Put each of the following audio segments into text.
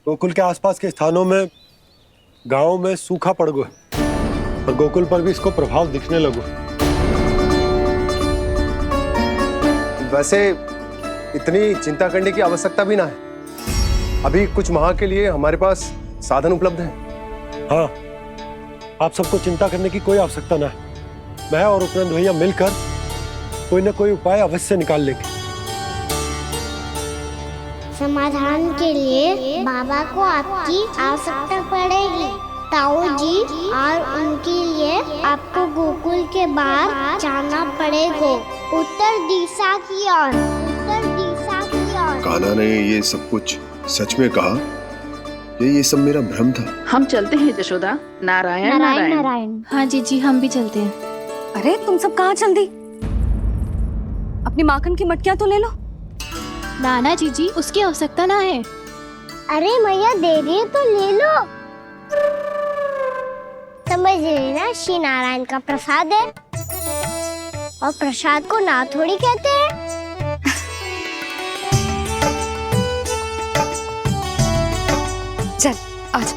गोकुल के आसपास के स्थानों में, गांवों में सूखा पड़ गया और गोकुल पर भी इसको प्रभाव दिखने लगो। वैसे इतनी चिंता करने की आवश्यकता भी ना है। अभी कुछ माह के लिए हमारे पास साधन उपलब्ध है। हाँ, आप सबको चिंता करने की कोई आवश्यकता ना है। मैं और उपनंद भैया मिलकर कोई ना कोई उपाय अवश्य निकाल लेंगे। समाधान के लिए बाबा को आपकी आवश्यकता पड़ेगी। ताऊ जी और उनके लिए आपको गोकुल के बाहर जाना पड़ेगा, उत्तर दिशा की ओर, उत्तर दिशा की ओर। कान्हा ने ये सब कुछ सच में कहा? ये सब मेरा भ्रम था? हम चलते हैं जशोदा। नारायण नारायण नारायण। हाँ जीजी, हम भी चलते हैं। अरे तुम सब कहाँ चल दी? अपनी माखन की मटकियाँ तो ले लो। नाना जीजी, उसकी आवश्यकता ना है। अरे मैया दे रही है तो ले लो। समझ लेना, श्री नारायण का प्रसाद है और प्रसाद को ना थोड़ी कहते हैं। चल आज।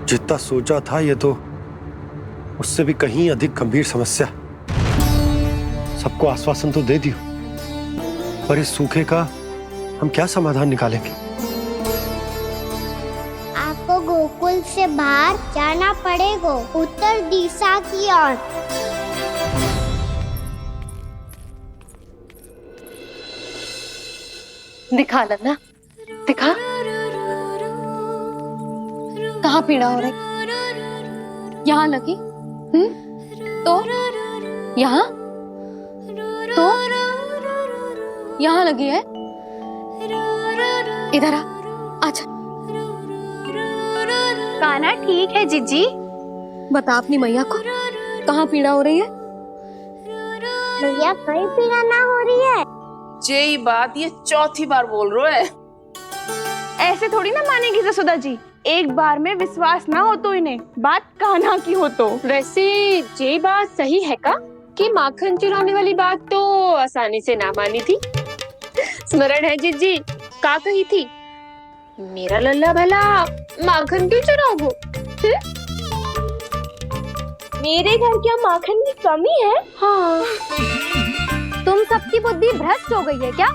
जितना सोचा था ये तो उससे भी कहीं अधिक गंभीर समस्या। सबको आश्वासन तो दे दियो, पर इस सूखे का हम क्या समाधान निकालेंगे? आपको गोकुल से बाहर जाना पड़ेगा, उत्तर दिशा की ओर। दिखा लन्ना, दिखा। कहाँ पीड़ा हो रही? यहाँ लगी? तो यहाँ? तो यहाँ लगी है? इधर आ, आजा। कान्हा ठीक है जीजी। बता अपनी मैया को कहाँ पीड़ा हो रही है? भैया कहीं पीड़ा ना हो रही है। यही बात ये चौथी बार बोल रहे है। ऐसे थोड़ी ना मानेगी जसोदा जी। एक बार में विश्वास ना हो तो इन्हें, बात कान्हा की हो तो। वैसे ये बात सही है का कि माखन चुराने वाली बात तो आसानी से ना मानी थी। स्मरण है जीजी का कही थी, मेरा लल्ला भला माखन क्यों चुराओगे? मेरे घर क्या माखन की कमी है? हाँ। तुम सबकी बुद्धि भ्रष्ट हो गई है क्या?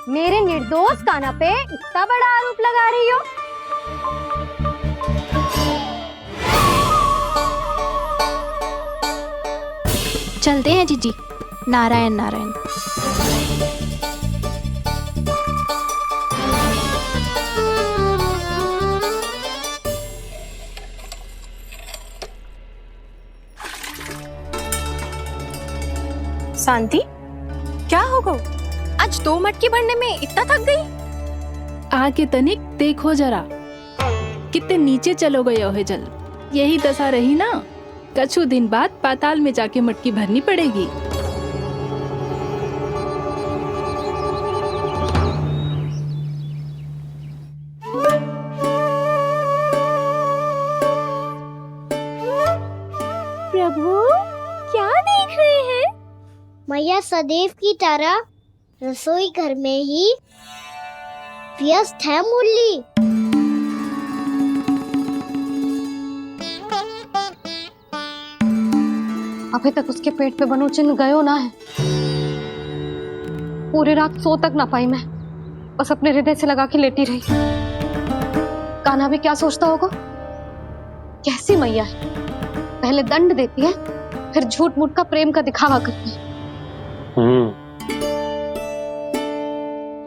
मेरे निर्दोष कान्हा पे इतना बड़ा आरोप लगा रही हो? चलते हैं जीजी। नारायण नारायण। शांति, क्या हो गो? आज 2 मटकी भरने में इतना थक गई? आके तनिक देखो जरा, कितने नीचे चलो गए हो जल। यही दशा रही ना, कछु दिन बाद पाताल में जाके मटकी भरनी पड़ेगी। प्रभु क्या देख रहे हैं? मैया सदैव की तरह रसोई घर में ही व्यस्त है मुरली। अभी तक उसके पेट पे बनो चिन्ह गयो ना है। पूरी रात सो तक ना पाई मैं, बस अपने हृदय से लगा के लेटी रही। कान्हा भी क्या सोचता होगा? कैसी मैया है, पहले दंड देती है, फिर झूठ मूठ का प्रेम का दिखावा करती है।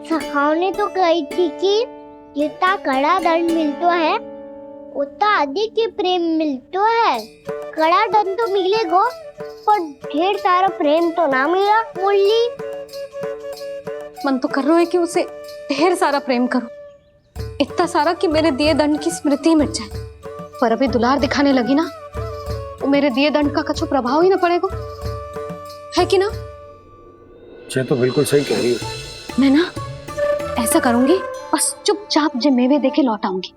सखाओ ने तो कही थी कि जितना कड़ा दंड मिलता है उतना अधिक ही प्रेम मिलता है। कड़ा दंड तो मिलेगा पर ढेर सारा प्रेम तो ना मिला मुरली। मन तो कर रहा है कि उसे ढेर सारा प्रेम करो, इतना सारा कि मेरे दिए दंड की स्मृति मिट जाए। पर अभी दुलार दिखाने लगी ना, तो मेरे दिए दंड का कछु प्रभाव ही ना पड़ेगा, है कि ना? ये तो बिल्कुल सही कह रही हो। मैं ना ऐसा करूंगी, बस चुपचाप जे मेवे देके लौट आऊंगी।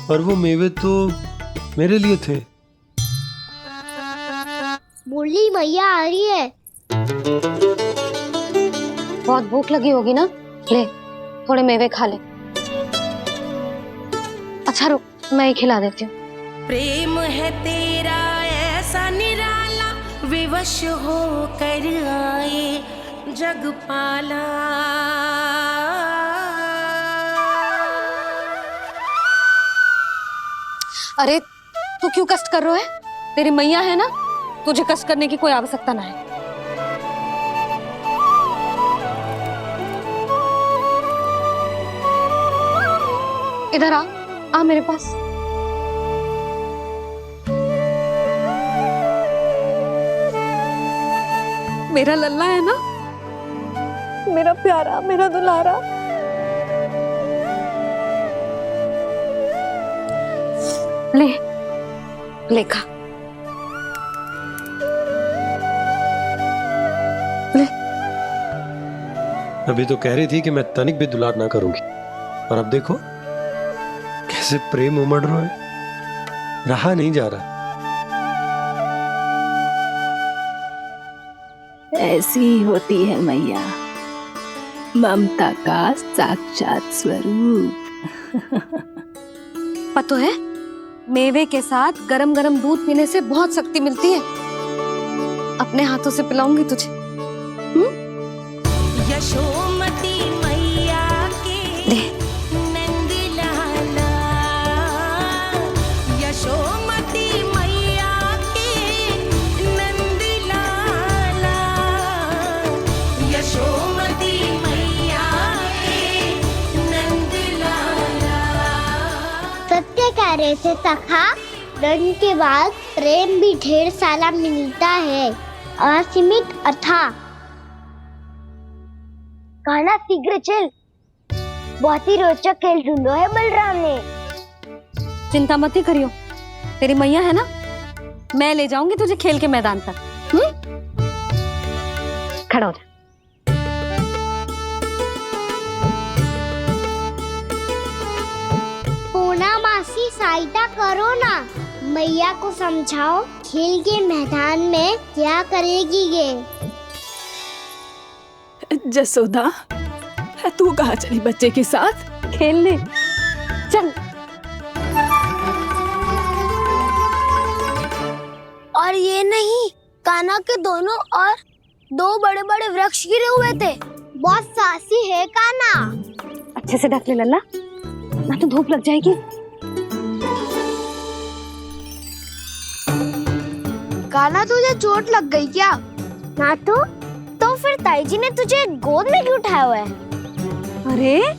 और वो मेवे तो मेरे लिए थे। बोली मैया आ रही है। बहुत भूख लगी होगी ना, ले थोड़े मेवे खा ले। अच्छा रुक, मैं ही खिला देती हूँ। प्रेम है तेरा ऐसा निराला, विवश हो कर आए जग पाला। अरे तू क्यों कष्ट कर रहा है? तेरी मैया है ना, तुझे कष्ट करने की कोई आवश्यकता ना है। इधर आ मेरे पास। मेरा लल्ला है ना, मेरा प्यारा, मेरा दुलारा। ले ले खा, ले। अभी तो कह रही थी कि मैं तनिक भी दुलार ना करूंगी, और अब देखो कैसे प्रेम उमड़ रहा है, रहा नहीं जा रहा। ऐसी ही होती है मैया, ममता का साक्षात स्वरूप। पता है, मेवे के साथ गरम गरम दूध पीने से बहुत शक्ति मिलती है। अपने हाथों से पिलाऊंगी तुझे। यशोमती मैया के ले। नंद लाला, यशोमती मैया के नंद लाला, यशोमती मैया के नंद लाला। सत्य कह रहे थे सखा, दंड के बाद प्रेम भी ढेर सारा मिलता है, असीमित अथाह। गाना शीघ्र चल, बहुत ही रोचक खेल ढूंढो है बलराम ने। चिंता मत ही करियो, तेरी मैया है ना, मैं ले जाऊंगी तुझे खेल के मैदान तक। खड़ा हो जा। पूना मासी सहायता करो ना, मैया को समझाओ खेल के मैदान में क्या करेगी ये। जसोदा, तू कहाँ चली बच्चे के साथ? खेलने चल। और ये नहीं, कान्हा के दोनों और दो बड़े बड़े वृक्ष गिरे हुए थे। बहुत साहसी है कान्हा। अच्छे से ढक ले लल्ला, ना तो धूप लग जाएगी। कान्हा तुझे चोट लग गई क्या? ना तो फिर ताई जी ने तुझे गोद में क्यों उठाया हुआ है? अरे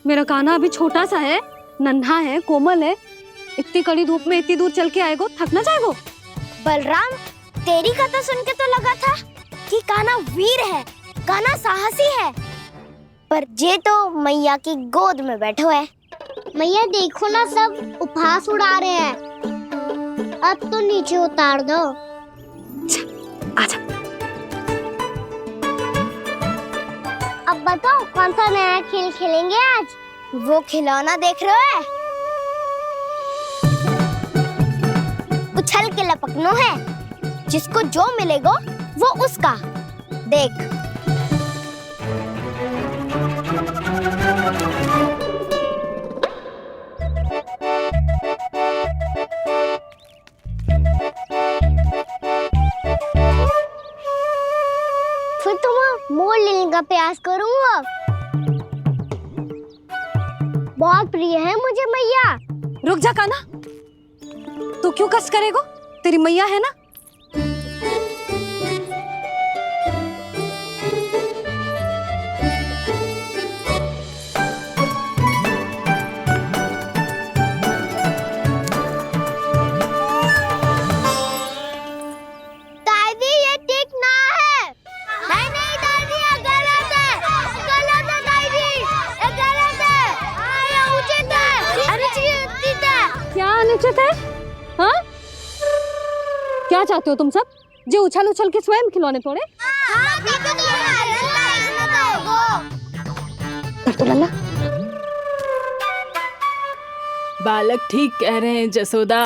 मेरा कान्हा अभी छोटा सा है, नन्हा है, कोमल है। इतनी कड़ी धूप में इतनी दूर चल के आएगो, थक ना जाएगो। बलराम, तेरी कथा सुन के तो लगा था कि कान्हा वीर है, कान्हा साहसी है, पर ये तो मैया की गोद में बैठो है। मैया देखो ना, सब उपहास उड़ा रहे हैं। अब तो नीचे उतार दो। आजा। अब बताओ कौन सा नया खेल खेलेंगे आज? वो खिलौना देख रहे हो? उछल के लपकनो है, जिसको जो मिलेगा वो उसका। देख। फिर तुम मोड़ लेने का प्रयास करूंगा। बहुत प्रिय है मुझे मैया। रुक जा कान्हा, तू क्यों कष्ट करेगो? तेरी मैया है ना। दादी ये ठीक ना है। नहीं दादी, ये गलत है। गलत है दादी, ये गलत है। ये उचित है, अनुचित है। क्या अनुचित है? हाँ? क्या चाहते हो तुम सब? जो उछल उछल के स्वयं खिलौने तोड़े? तो लल्ला, बालक ठीक कह रहे हैं जसोदा।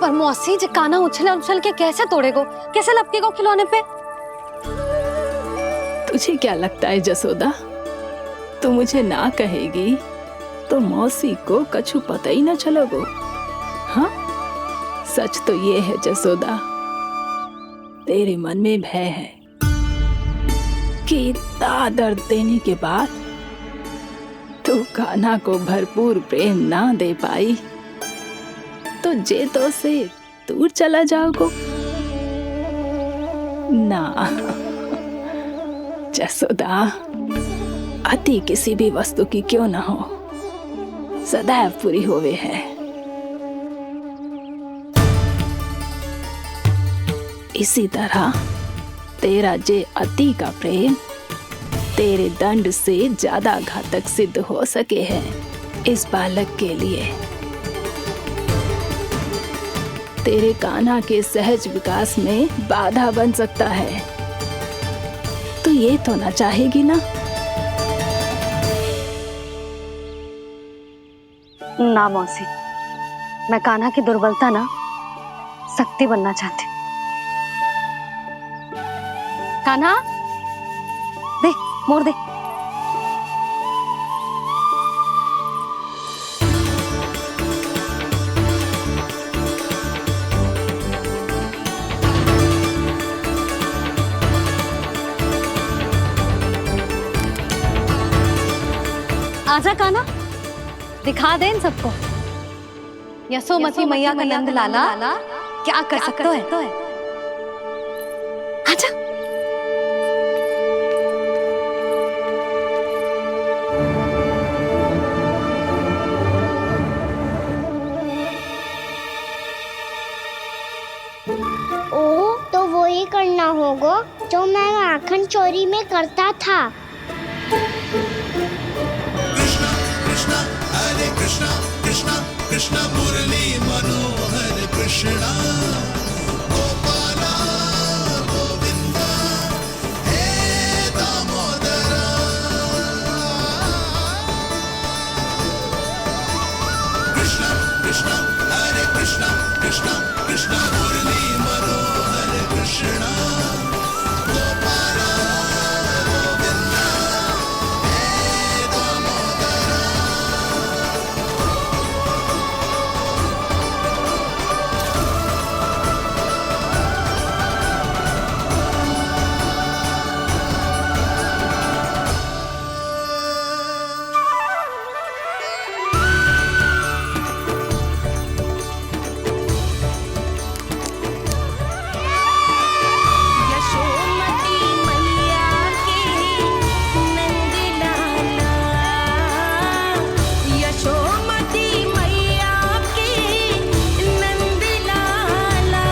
पर मौसी जे काना उछल उछल के कैसे तोड़ेगो, कैसे लपकेगो खिलौने पे? तुझे क्या लगता है जसोदा, तू मुझे ना कहेगी तो मौसी को कछु पता ही न चलोगो। हाँ, सच तो ये है जसोदा, तेरे मन में भय है कि इतना दर्द देने के बाद तू कान्हा को भरपूर प्रेम ना दे पाई तो जेतो से दूर चला जाओगो ना। जसोदा, अति किसी भी वस्तु की क्यों ना हो, सदैव पूरी होवे है। इसी तरह तेरा जे अति का प्रेम तेरे दंड से ज्यादा घातक सिद्ध हो सके है इस बालक के लिए। तेरे कान्हा के सहज विकास में बाधा बन सकता है। तू ये तो ना चाहेगी ना? ना मौसी, मैं कान्हा की दुर्बलता ना शक्ति बनना चाहती। कान्हा, दे मोड़ दे। आजा कान्हा, दिखा दे इन सबको यशोमती मैया का नंद लाला क्या कर सकता है। आजा। ओ, तो वो ही करना होगा जो मैं माखन चोरी में करता था। कृष्ण मुरली मनोहर कृष्णा गोपाला गोविंदा हे दामोदरा। कृष्ण कृष्ण हरे कृष्ण कृष्ण कृष्ण मुरली मनोहर कृष्णा गोपाला गोविंदा हे दामोदरा। यशोमती मैया के नंद लाला, यशोमती मैया के नंद लाला।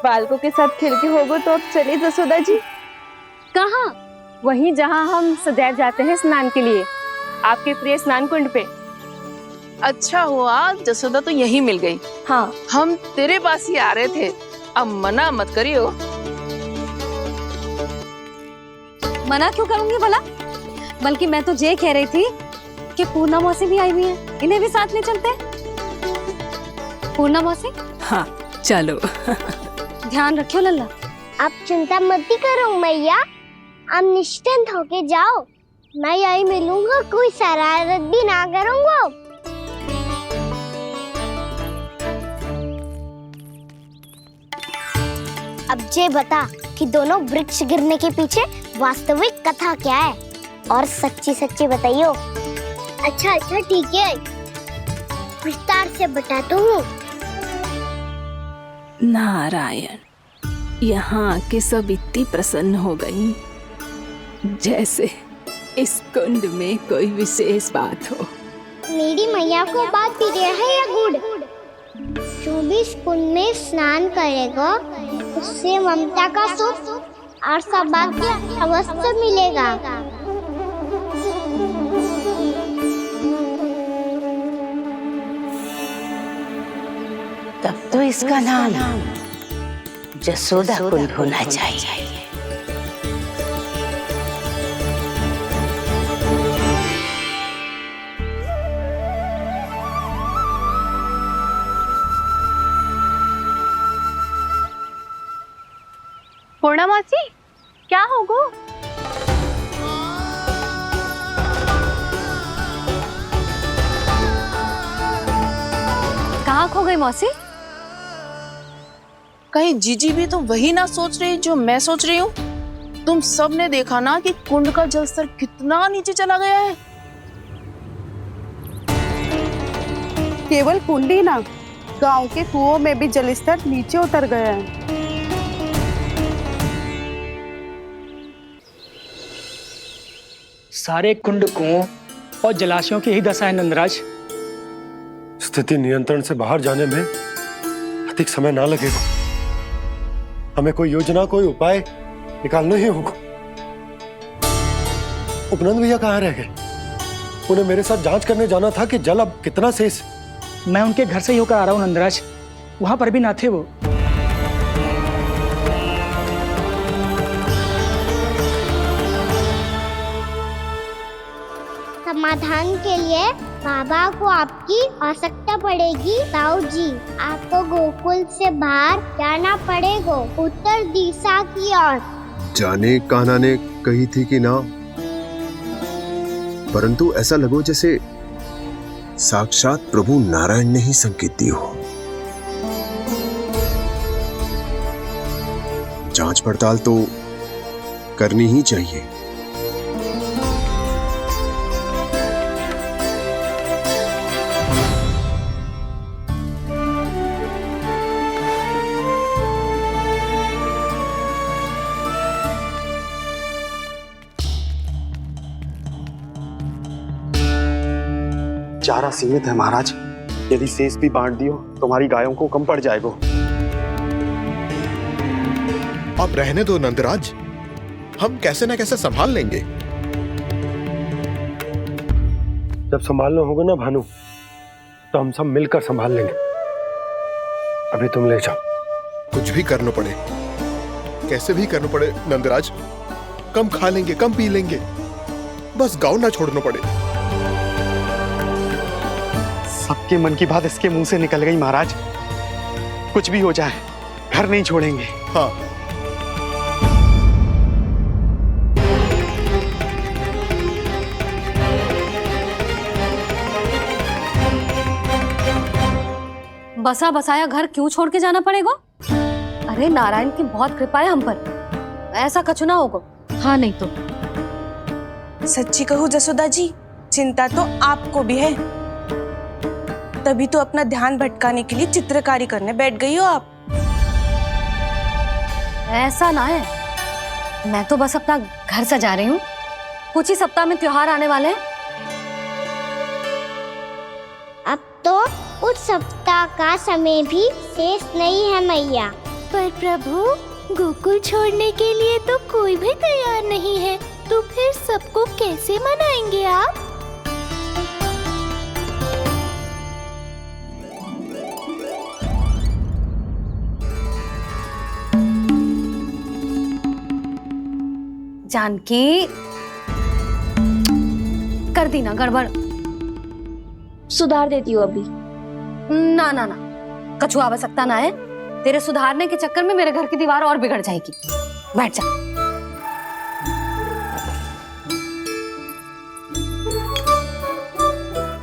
बालकों के साथ खेल के होगो तो अब चले जसोदा जी। कहाँ? वहीं जहाँ हम सदैव जाते हैं स्नान के लिए, आपके प्रिय स्नान कुंड पे। अच्छा हुआ जसोदा तो यहीं मिल गई। हाँ, हम तेरे पास ही आ रहे थे, अब मना मत करियो। मना क्यों करूंगी भला? बल्कि मैं तो ये कह रही थी कि पूर्णा मौसी भी आई हुई है, इन्हें भी साथ ले चलते। पूर्णा मौसी, हाँ चलो। ध्यान रखियो लल्ला। आप चिंता मत करो मैया, आप निश्चिंत होके जाओ, मैं यही मिलूंगा, कोई शरारत भी ना करूंगा। अब ये बता कि दोनों वृक्ष गिरने के पीछे वास्तविक कथा क्या है, और सच्ची सच्ची बताइयो। अच्छा अच्छा ठीक है, विस्तार से बताता हूँ। नारायण, यहाँ के सब इतनी प्रसन्न हो गई जैसे इस कुंड में कोई विशेष बात हो। मेरी मैया को बात प्रिय है या गुड़? जो भी इस कुंड में स्नान करेगा उससे ममता का सुख और सौभाग्य अवश्य मिलेगा। तब तो इसका नाम जसोदा कुंड होना चाहिए। पूर्णा मौसी, क्या होगो? कहाँ खो गई मौसी? कहीं जीजी भी तो वही ना सोच रही जो मैं सोच रही हूँ। तुम सब ने देखा ना कि कुंड का जलस्तर कितना नीचे चला गया है। केवल कुंड ही ना, गांव के कुओं में भी जलस्तर नीचे उतर गया है। सारे कुंड कुओं और जलाशयों की ही दशा है नंदराज। स्थिति नियंत्रण से बाहर जाने में अधिक समय ना लगेगा। हमें कोई योजना, कोई उपाय निकालना ही होगा। उपनंद भैया कहाँ रह गए? उन्हें मेरे साथ जांच करने जाना था कि जल अब कितना शेष। मैं उनके घर से ही होकर आ रहा हूँ नंदराज, वहां पर भी ना थे वो। समाधान के लिए बाबा को आपकी आवश्यकता पड़ेगी। ताऊ जी, आपको गोकुल से बाहर जाना पड़ेगा, उत्तर दिशा की ओर। जाने कान्हा ने कही थी कि ना, परंतु ऐसा लगो जैसे साक्षात प्रभु नारायण ने ही संकेत दी हो। जांच पड़ताल तो करनी ही चाहिए। चारा सीमित है महाराज, यदि शेष भी बांट दियो तो हमारी गायों को कम पड़ जाएगा। अब रहने दो नंदराज, हम कैसे न कैसे संभाल लेंगे। जब संभालना होगा ना भानु, तो हम सब मिलकर संभाल लेंगे। अभी तुम ले जाओ। कुछ भी करना पड़े, कैसे भी करना पड़े नंदराज, कम खा लेंगे, कम पी लेंगे, बस गाँव ना छोड़ना पड़े। सबके मन की बात इसके मुंह से निकल गई महाराज। कुछ भी हो जाए, घर नहीं छोड़ेंगे। हाँ, बसा बसाया घर क्यों छोड़ के जाना पड़ेगा? अरे नारायण की बहुत कृपा है हम पर, ऐसा कछु ना होगा। हाँ नहीं तो सच्ची कहूँ जसोदा जी, चिंता तो आपको भी है, तभी तो अपना ध्यान भटकाने के लिए चित्रकारी करने बैठ गई हो आप। ऐसा ना है, मैं तो बस अपना घर सजा रही हूँ। कुछ ही सप्ताह में त्योहार आने वाले हैं। अब तो उस सप्ताह का समय भी शेष नहीं है मैया। पर प्रभु, गोकुल छोड़ने के लिए तो कोई भी तैयार नहीं है, तो फिर सबको कैसे मनाएंगे आप? जानकी, कर दी ना गड़बड़। सुधार देती हूँ अभी। ना ना ना, कछु आवश्यकता ना है। तेरे सुधारने के चक्कर में मेरे घर की दीवार और बिगड़ जाएगी। बैठ जा।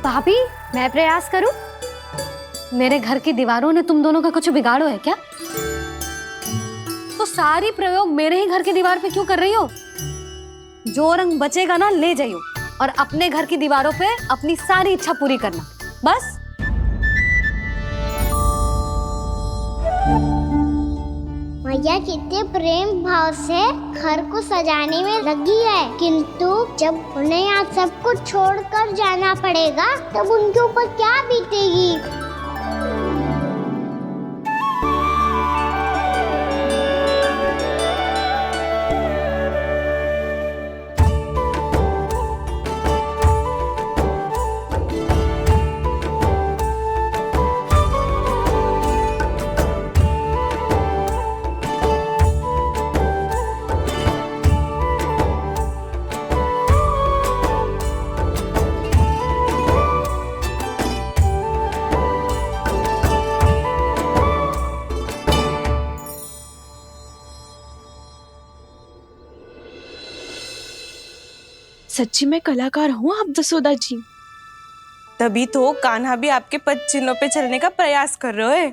भाभी, मैं प्रयास करूं? मेरे घर की दीवारों ने तुम दोनों का कुछ बिगाड़ो है क्या? तो सारी प्रयोग मेरे ही घर की दीवार पे क्यों कर रही हो? जो रंग बचेगा ना ले जाइयो, और अपने घर की दीवारों पे अपनी सारी इच्छा पूरी करना, बस। मैया कितने प्रेम भाव से घर को सजाने में लगी है, किंतु जब उन्हें यहाँ सब कुछ छोड़कर जाना पड़ेगा तब उनके ऊपर क्या बीतेगी? सच्ची में कलाकार हूँ आप जसोदा जी। तभी तो कान्हा भी आपके पद चिन्हों पे चलने का प्रयास कर रहे है।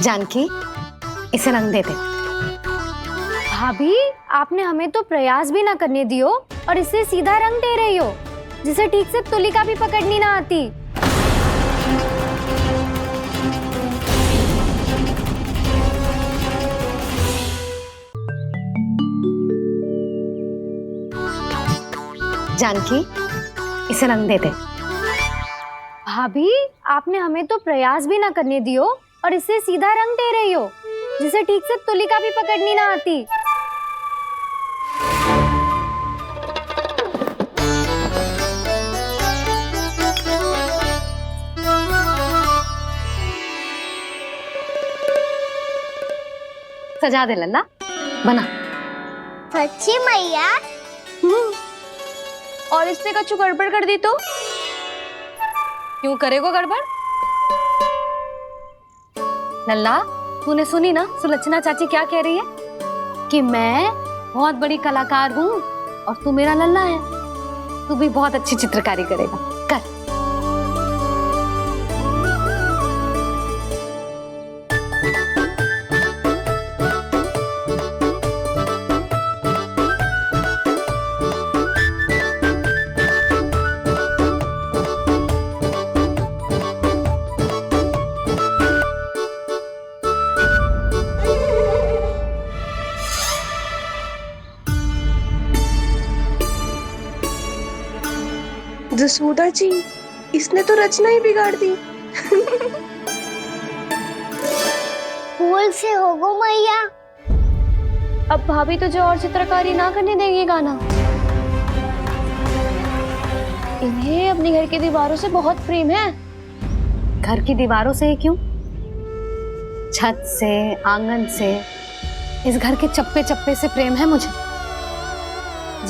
जानकी, इसे रंग दे दे। भाभी, आपने हमें तो प्रयास भी ना करने दियो और इसे सीधा रंग दे रही हो, जिसे ठीक से तुलिका भी पकड़नी ना आती। जानकी, इसे रंग दे दे। भाभी, आपने हमें तो प्रयास भी ना करने दियो और इसे सीधा रंग दे रही हो, जिसे ठीक से तुलिका भी पकड़नी ना आती। सजा दे लल्ला, बना। सच्ची मैया? और इसने कछु गड़बड़ कर दी तो? क्यों करेगो गड़बड़? लल्ला, तूने सुनी ना सुलक्षणा चाची क्या कह रही है? कि मैं बहुत बड़ी कलाकार हूँ और तू मेरा लल्ला है। तू भी बहुत अच्छी चित्रकारी करेगा, कर। जसोदा जी, इसने तो रचना ही बिगाड़ दी। फूल से होगो मैया। अब भाभी तुझे और चित्रकारी ना करने देंगी गाना। इन्हें अपने घर की दीवारों से बहुत प्रेम है। घर की दीवारों से ही क्यों? छत से, आंगन से, इस घर के चप्पे चप्पे से प्रेम है मुझे।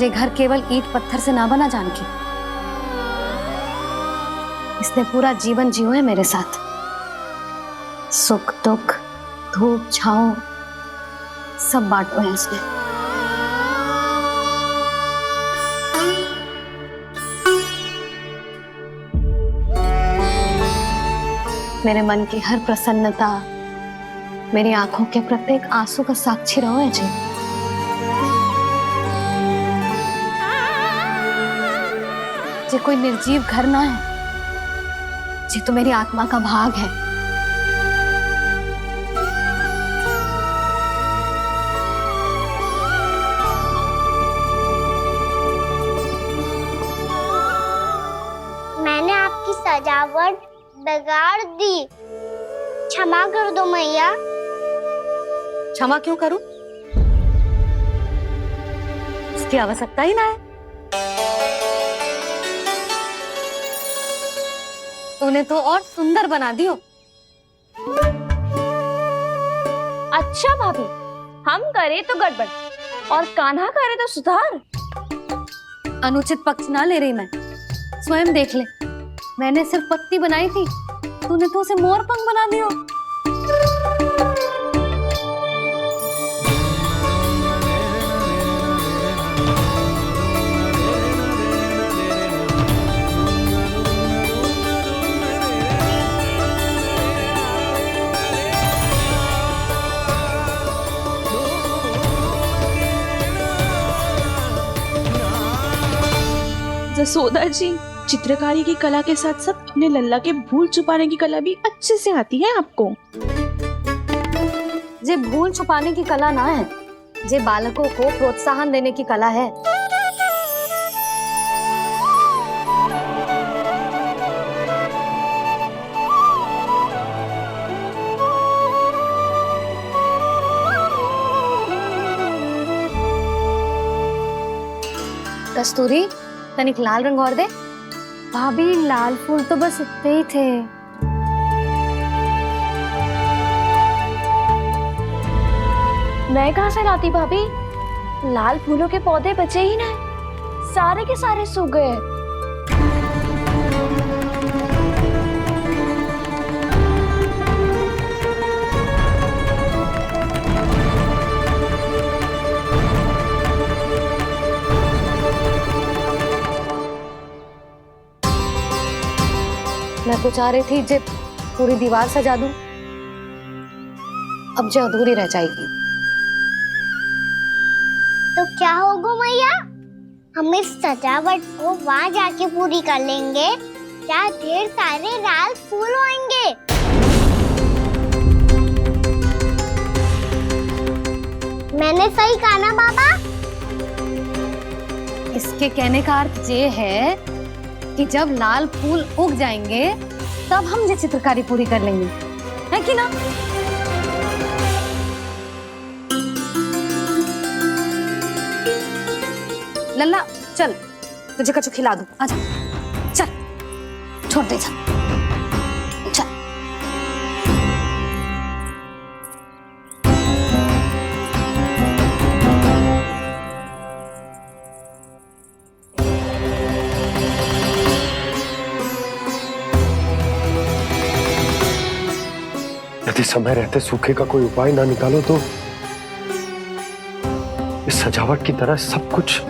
ये घर केवल ईंट पत्थर से ना बना जानकी। इसने पूरा जीवन जियो है मेरे साथ। सुख दुख, धूप छांव सब बांटो है इसने। मेरे मन की हर प्रसन्नता, मेरी आंखों के प्रत्येक आंसू का साक्षी रहो है जी। ये कोई निर्जीव घर ना है, ये तो मेरी आत्मा का भाग है। मैंने आपकी सजावट बिगाड़ दी, क्षमा कर दो मैया। क्षमा क्यों करूं? इसकी आवश्यकता ही ना है। तूने तो और सुंदर बना दियो। अच्छा भाभी, हम करे तो गड़बड़ और कान्हा करे तो सुधार। अनुचित पक्ष ना ले रही मैं, स्वयं देख ले। मैंने सिर्फ पत्ती बनाई थी, तूने तो उसे मोर पंख बना दियो। जसोदा जी, चित्रकारी की कला के साथ साथ अपने लल्ला के भूल छुपाने की कला भी अच्छे से आती है आपको। ये भूल छुपाने की कला ना है, ये बालकों को प्रोत्साहन देने की कला है। कस्तूरी, तनिक लाल रंग और दे। भाभी, लाल फूल तो बस इतने ही थे। मैं कहाँ से लाती भाभी? लाल फूलों के पौधे बचे ही ना, सारे के सारे सूख गए। मैं तो चाह रही थी जे पूरी दीवार सजा दूं, अब जो अधूरी रह जाएगी। तो क्या होगा मैया, हम इस सजावट को वहाँ जाके पूरी कर लेंगे, क्या ढेर सारे लाल फूल होंगे। मैंने सही कहा ना बाबा? इसके कहने का अर्थ ये है कि जब लाल फूल उग जाएंगे तब हम ये चित्रकारी पूरी कर लेंगे, है कि ना? लल्ला चल, तुझे कछु खिला दूं, आजा चल, छोड़ दे चल। यदि समय रहते सूखे का कोई उपाय ना निकालो तो इस सजावट की तरह सब कुछ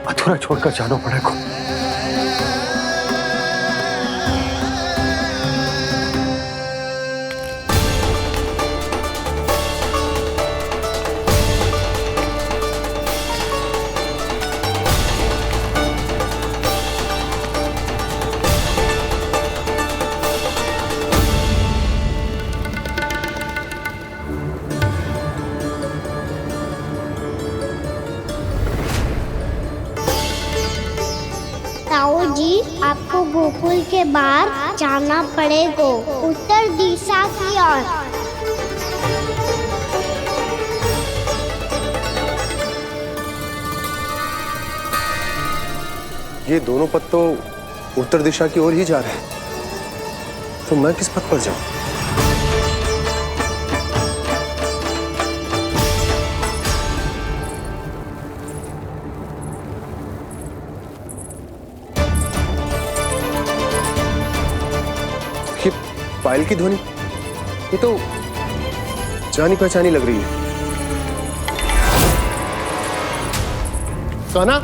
अधूरा छोड़कर जाना पड़ेगा। ताऊ जी, आपको गोकुल के बाहर जाना पड़ेगा, उत्तर दिशा की ओर। ये दोनों पथ तो उत्तर दिशा की ओर ही जा रहे हैं, तो मैं किस पथ पर जाऊं? ये पायल की ध्वनि, ये तो जानी पहचानी लग रही है। कान्हा,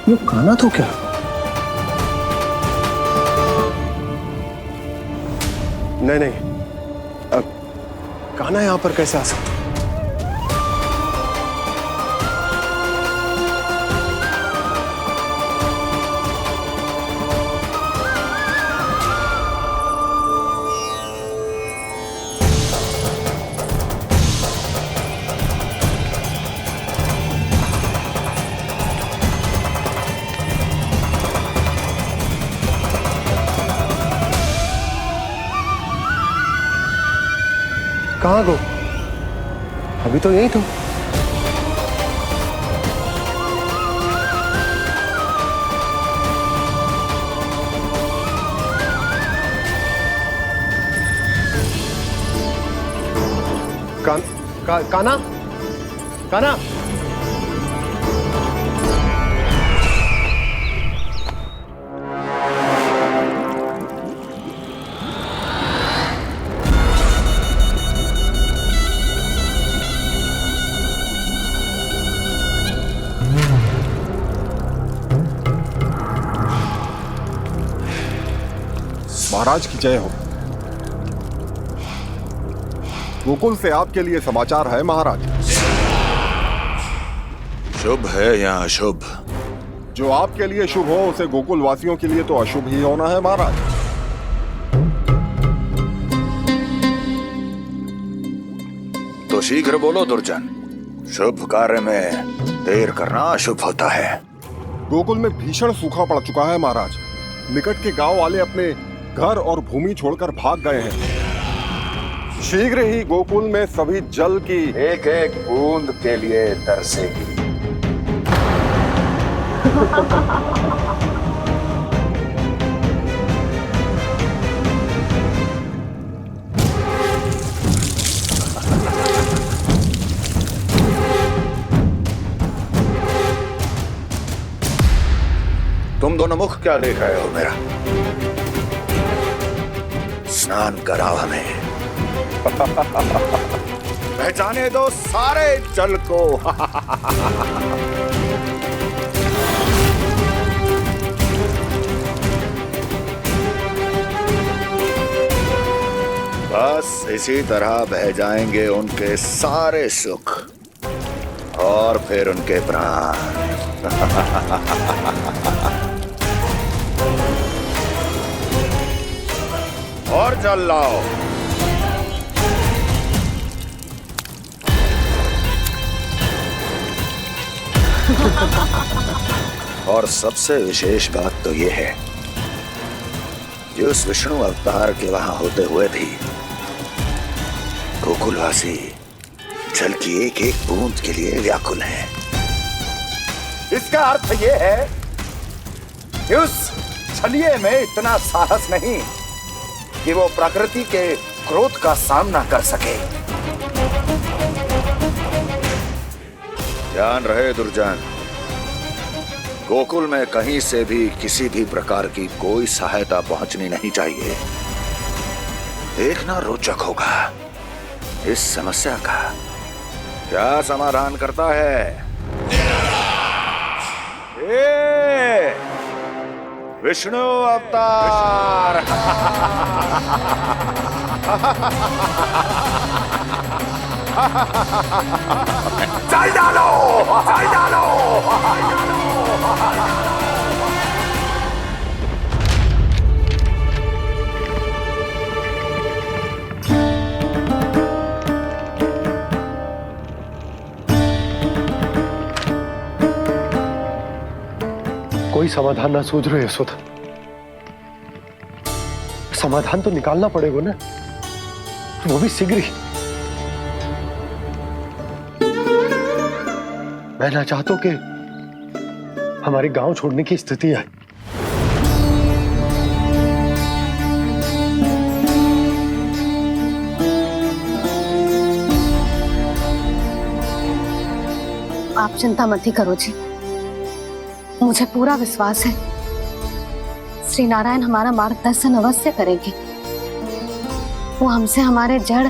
यो कान्हा तो क्या? नहीं, अब कान्हा यहां पर कैसे आ सकता? कहाँ गो? अभी तो यही तो। कान्हा, कान्हा, महाराज की जय हो। गोकुल से आपके लिए समाचार है महाराज। शुभ है या अशुभ? जो आपके लिए शुभ हो उसे गोकुल वासियों के लिए तो अशुभ ही होना है महाराज। तो शीघ्र बोलो दुर्जन, शुभ कार्य में देर करना अशुभ होता है। गोकुल में भीषण सूखा पड़ चुका है महाराज। निकट के गांव वाले अपने घर और भूमि छोड़कर भाग गए हैं। शीघ्र ही गोकुल में सभी जल की एक एक बूंद के लिए तरसेगी। तुम दोनों मुख क्या देख रहे हो मेरा? स्नान कराओ हमें। जाने दो सारे जल को। बस इसी तरह बह जाएंगे उनके सारे सुख और फिर उनके प्राण। और जल लाओ। और सबसे विशेष बात तो ये है कि उस विष्णु अवतार के वहां होते हुए भी गोकुलवासी जल की एक एक बूंद के लिए व्याकुल है। इसका अर्थ यह है कि उस छलिए में इतना साहस नहीं कि वो प्रकृति के क्रोध का सामना कर सके। ध्यान रहे दुर्जन, गोकुल में कहीं से भी किसी भी प्रकार की कोई सहायता पहुंचनी नहीं चाहिए। देखना रोचक होगा इस समस्या का क्या समाधान करता है। विष्णु अवतार। चल डालो, चल डालो। कोई समाधान ना सूझ रहे यशोदा। समाधान तो निकालना पड़ेगा ना, वो भी शीघ्र ही। मैं ना चाहता हूं कि हमारे गांव छोड़ने की स्थिति आए। आप चिंता मत ही करो जी, मुझे पूरा विश्वास है श्री नारायण हमारा मार्गदर्शन अवश्य करेंगे। वो हमसे हमारे जड़,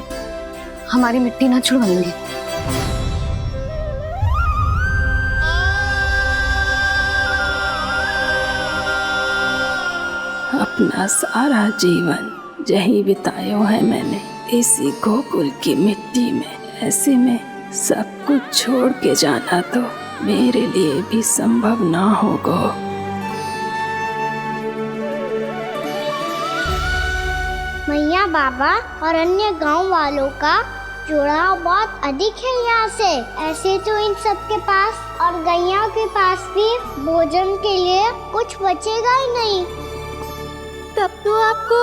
हमारी मिट्टी न छुड़वाएंगे। अपना सारा जीवन यही बिताया है मैंने, इसी गोकुल की मिट्टी में। ऐसे में सब कुछ छोड़ के जाना तो मेरे लिए भी संभव ना होगा। मैया, बाबा और अन्य गांव वालों का जुड़ाव बहुत अधिक है यहाँ से। ऐसे तो इन सब के पास और गैया के पास भी भोजन के लिए कुछ बचेगा ही नहीं। तब तो आपको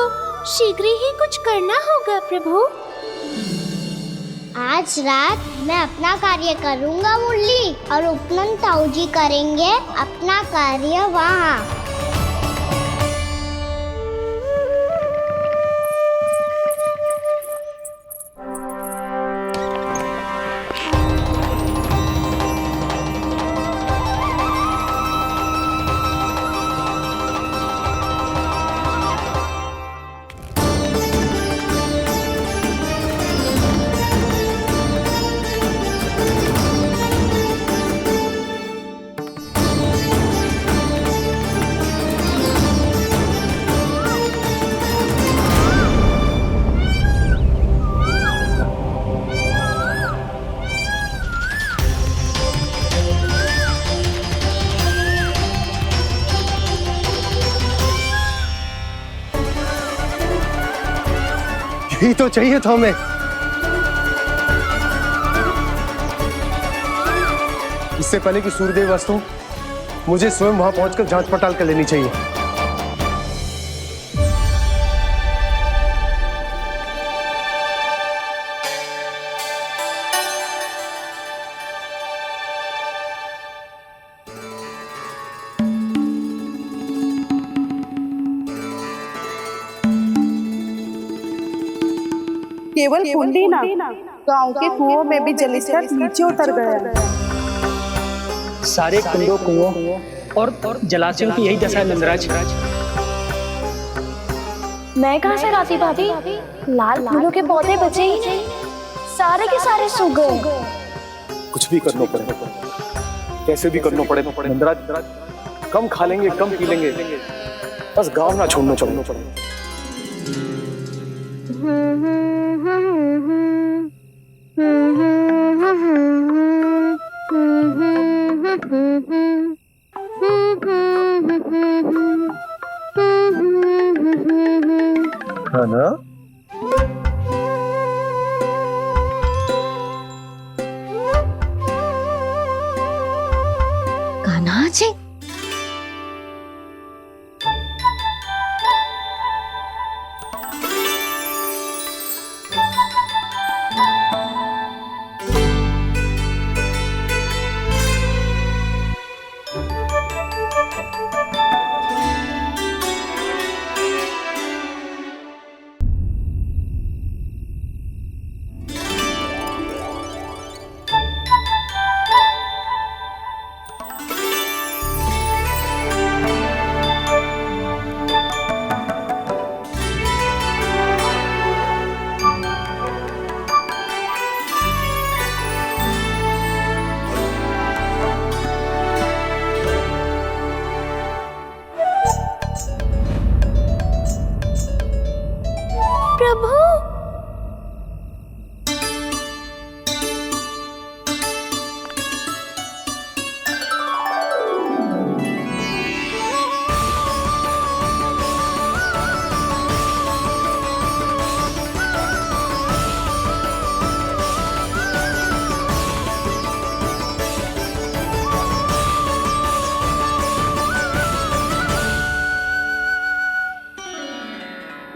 शीघ्र ही कुछ करना होगा प्रभु। आज रात मैं अपना कार्य करूँगा मुरली, और उपनंद ताऊ जी करेंगे अपना कार्य वहाँ। यही तो चाहिए था हमें। इससे पहले कि सूर्यदेव अस्त हो, मुझे स्वयं वहां पहुंचकर जांच पड़ताल कर लेनी चाहिए। केवल कुंडी ना, गांव के कुओं में भी जलस्तर नीचे उतर गया। सारे कुंडों, कुओं और जलाशयों की यही दशा है नंदराज। मैं कहाँ से लाती भाभी? लाल फूलों के पौधे बचे ही नहीं, सारे के सारे सो गए। कुछ भी करना पड़ेगा, कैसे भी करना पड़ेगा नंदराज। कम खा लेंगे, कम पी लेंगे, बस गांव ना छोड़ना पड़ेगा। है ना? कान्हा जी, प्रभु,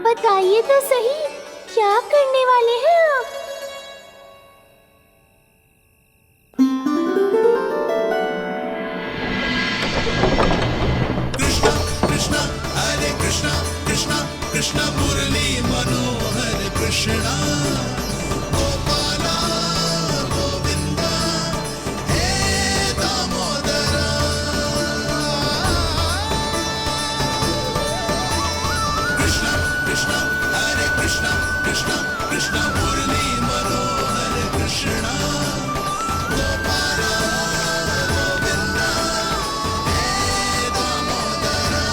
बताइए तो सही, क्या करने वाले हैं आप? कृष्णा हरे कृष्णा कृष्णा कृष्णा मुरली मनोहर कृष्णा गोपाला गोविंदा हे दामोदरा। कृष्णा कृष्णा हरे कृष्णा कृष्णा कृष्णा मुरली मनोहर कृष्णा गोपाला गोविंदा हे दामोदरा।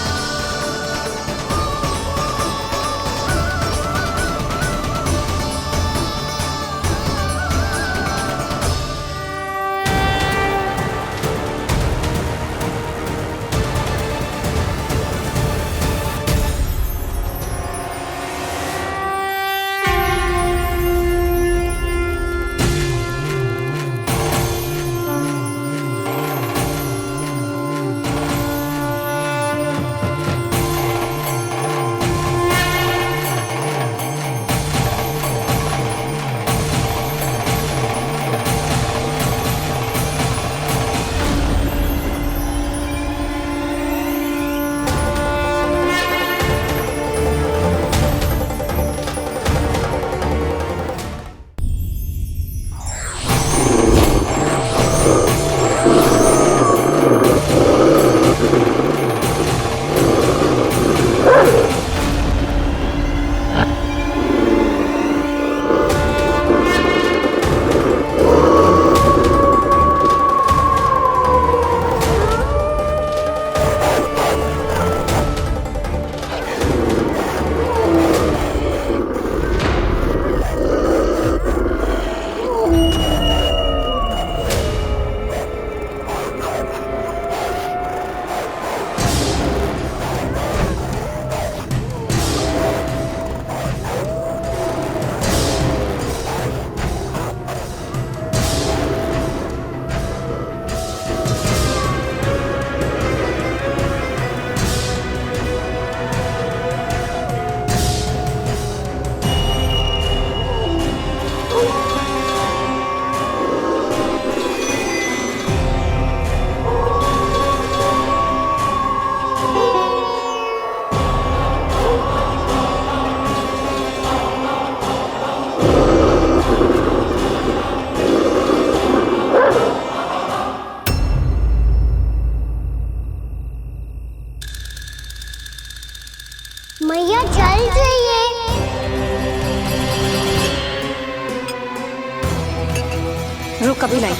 रुक अभी लाई।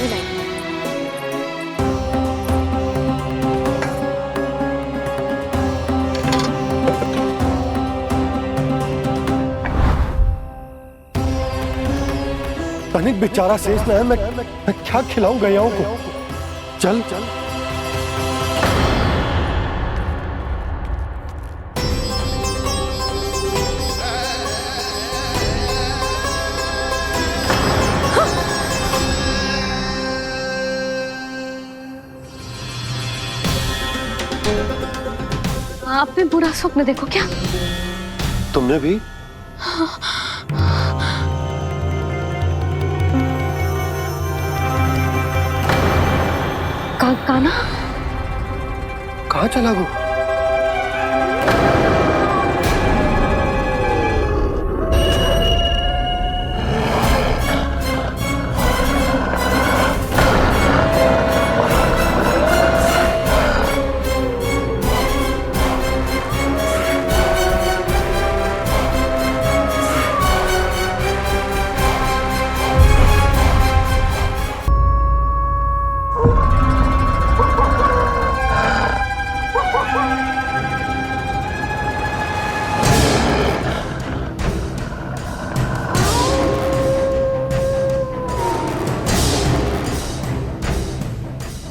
तनिक बेचारा शेष न है, मैं क्या खिलाऊं गयाओं को। चल चल आपने बुरा स्वप्न देखो क्या? तुमने भी? काना कहाँ चला गो?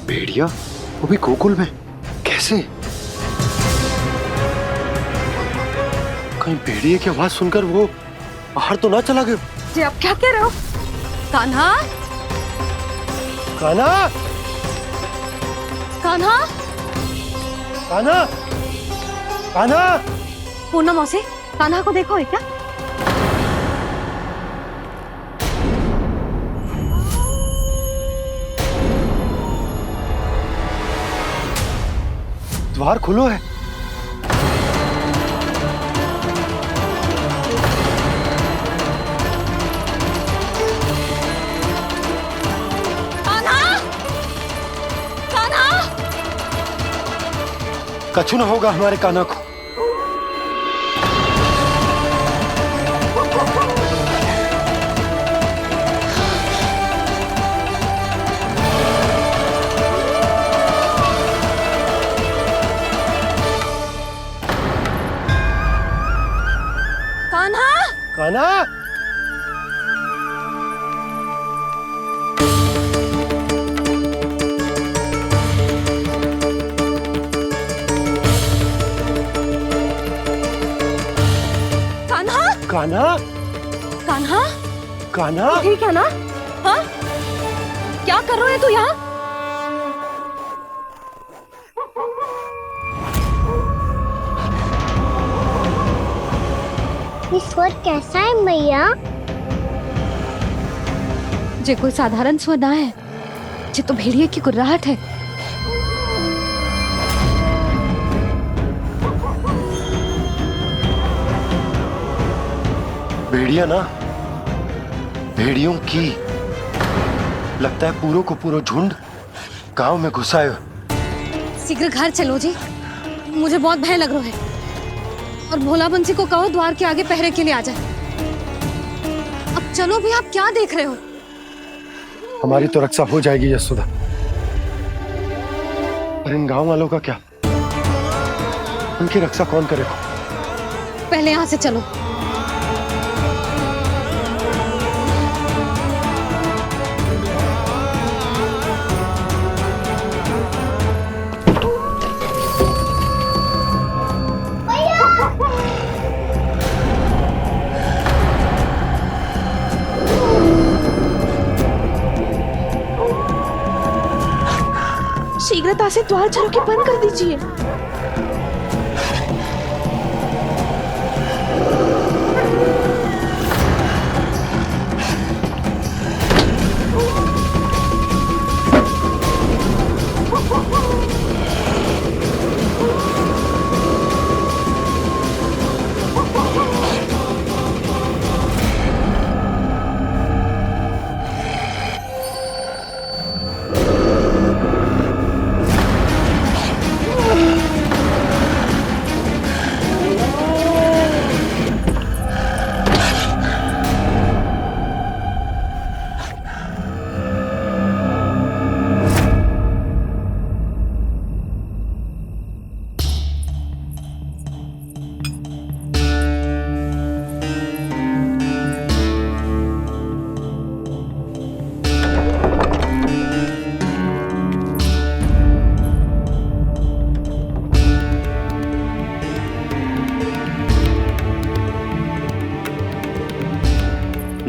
भेड़िया वो भी गोकुल में कैसे? कहीं भेड़िए की आवाज सुनकर वो बाहर तो ना चला गया? जी आप क्या कह रहे हो? कान्हा, कान्हा, कान्हा, कान्हा, कान्हा। पूनम मौसी, कान्हा को देखो है क्या? द्वार खुलो है। कान्हा, कान्हा। कछु ना होगा हमारे कान्हा को। कान्हा, कान्हा, कान्हा, कान्हा, कान्हा। ठीक है ना? हाँ? क्या कर रहे हो तू यहाँ? स्वर कैसा है मैया? जे कोई साधारण स्वर ना है, जे तो भेड़िए की गुर्राहट है। भेड़िया ना, भेड़ियों की लगता है पूरो को पूरो झुंड गांव में घुसा है। शीघ्र घर चलो जी, मुझे बहुत भय लग रहा है। और भोला बंसी को कहो द्वार के आगे पहरे के लिए आ जाए। अब चलो भी, आप क्या देख रहे हो? हमारी तो रक्षा हो जाएगी यशोदा, पर इन गांव वालों का क्या? उनकी रक्षा कौन करेगा? पहले यहाँ से चलो। शीघ्रता से द्वार चलो के बंद कर दीजिए।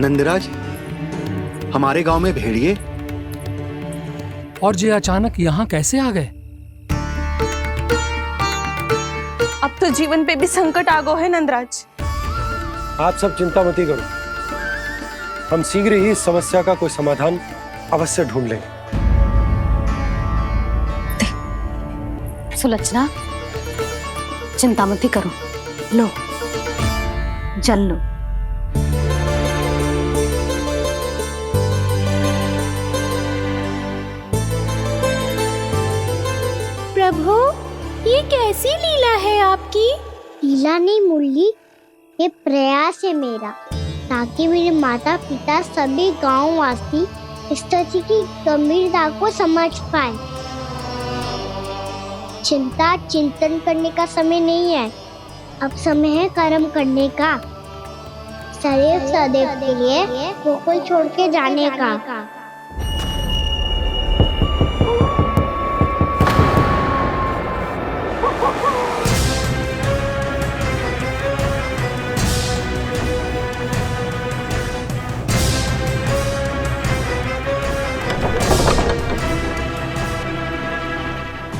नंदराज, हमारे गांव में भेड़िए और ये अचानक यहाँ कैसे आ गए? अब तो जीवन पे भी संकट आ गो है नंदराज। आप सब चिंता मत करो, हम शीघ्र ही इस समस्या का कोई समाधान अवश्य ढूंढ लेंगे। सुलक्षणा, चिंता मत करो, लो जल लो। प्रभु, ये कैसी लीला है आपकी? लीला नहीं मुरली, ये प्रयास है मेरा, ताकि मेरे माता पिता सभी गांव वासी इस स्थिति की गंभीरता को समझ पाए। चिंता चिंतन करने का समय नहीं है, अब समय है कर्म करने का, सदैव सदैव के लिए गोकुल छोड़ के जाने का।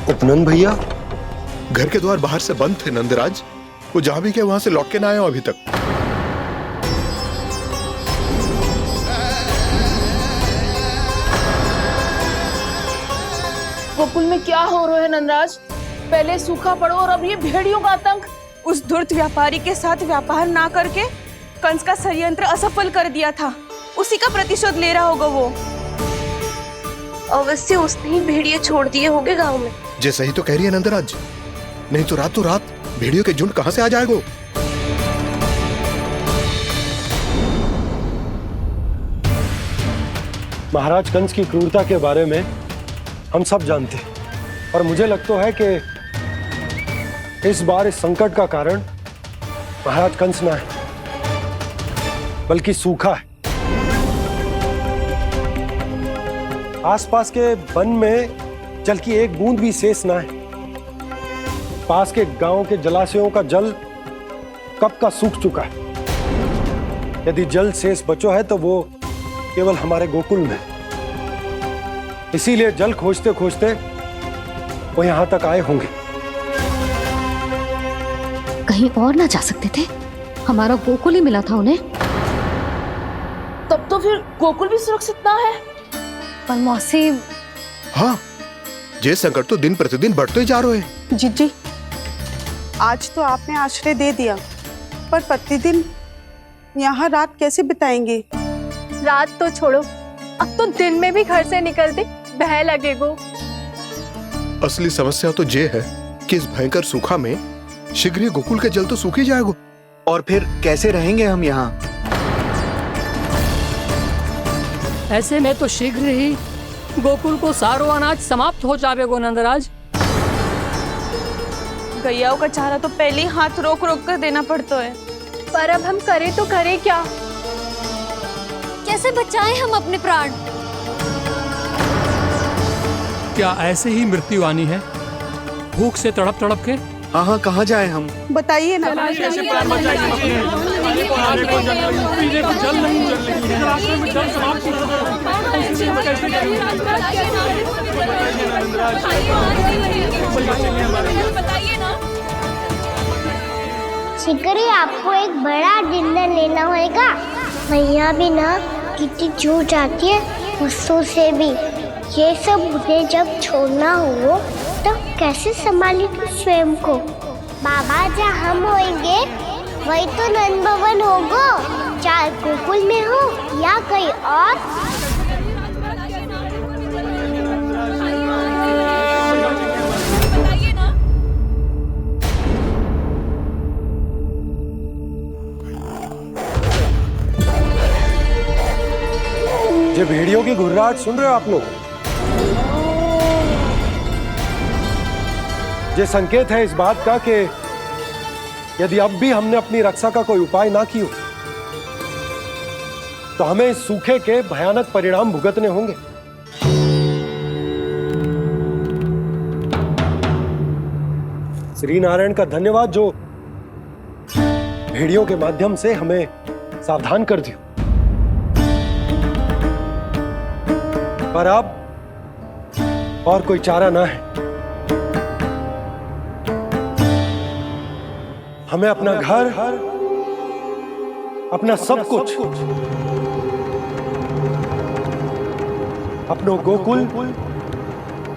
उपनंद भैया, घर के द्वार बाहर से बंद थे नंदराज, वो जहां भी गए वहां से लौट के ना आए हो अभी तक। गोकुल में क्या हो रहा है नंदराज? पहले सूखा पड़ो और अब ये भेड़ियों का आतंक। उस धूर्त व्यापारी के साथ व्यापार ना करके कंस का षड्यंत्र असफल कर दिया था, उसी का प्रतिशोध ले रहा होगा वो। अवश्य उसने ही भेड़िए छोड़ दिए होंगे गांव में। जैसे ही तो कह रही है नंदराज, नहीं तो रात भेड़ियों के झुंड कहां से आ जाएगा? महाराज कंस की क्रूरता के बारे में हम सब जानते हैं, और मुझे लगता है कि इस बार इस संकट का कारण महाराज कंस ना है, बल्कि सूखा है। आसपास के वन में जल की एक बूंद भी शेष ना है। पास के गांव के जलाशयों का जल कब का सूख चुका है। यदि जल शेष बचो है तो वो केवल हमारे गोकुल में। इसीलिए जल खोजते खोजते वो यहां तक आए होंगे। कहीं और ना जा सकते थे? हमारा गोकुल ही मिला था उन्हें। तब तो फिर गोकुल भी सुरक्षित ना है। पर मौसी, हाँ, ये संकट तो दिन प्रतिदिन बढ़ते जा रहे हैं। जीजी, आज तो आपने आश्रय दे दिया, पर प्रतिदिन यहाँ रात कैसे बिताएंगे? रात तो छोड़ो, अब तो दिन में भी घर से निकलते भय लगेगो। असली समस्या तो ये है कि इस भयंकर सूखा में शीघ्र ही गोकुल के जल तो सूख ही जाएगा। और फिर कैसे रहेंगे हम यहाँ? ऐसे में तो शीघ्र ही गोकुल को सारो अनाज समाप्त हो जाएगो नंदराज। गैयाओं का चारा तो पहले ही हाथ रोक रोक कर देना पड़ता है। पर अब हम करें तो करें क्या? कैसे बचाएं हम अपने प्राण? क्या ऐसे ही मृत्यु आनी है, भूख से तड़प तड़प के? हाँ, कहाँ जाएं हम? बताइए ना। शिकारी, आपको एक बड़ा डिनर लेना होगा। मैया भी ना कितनी जूझ जाती है गुस्सों से भी। ये सब उन्हें जब छोड़ना हो तो कैसे संभाली तू स्वयं को? बाबा जहाँ हम होंगे वही तो नंद भवन होगा, चाहे गोकुल में हो या कहीं और। ये भेड़ियों की घुर्राहट सुन रहे हो आप लोग? ये संकेत है इस बात का कि यदि अब भी हमने अपनी रक्षा का कोई उपाय ना किया तो हमें इस सूखे के भयानक परिणाम भुगतने होंगे। श्री नारायण का धन्यवाद जो भेड़ियों के माध्यम से हमें सावधान कर दिया। पर अब और कोई चारा ना है। हमें अपना घर, अपना सब कुछ, अपनो गोकुल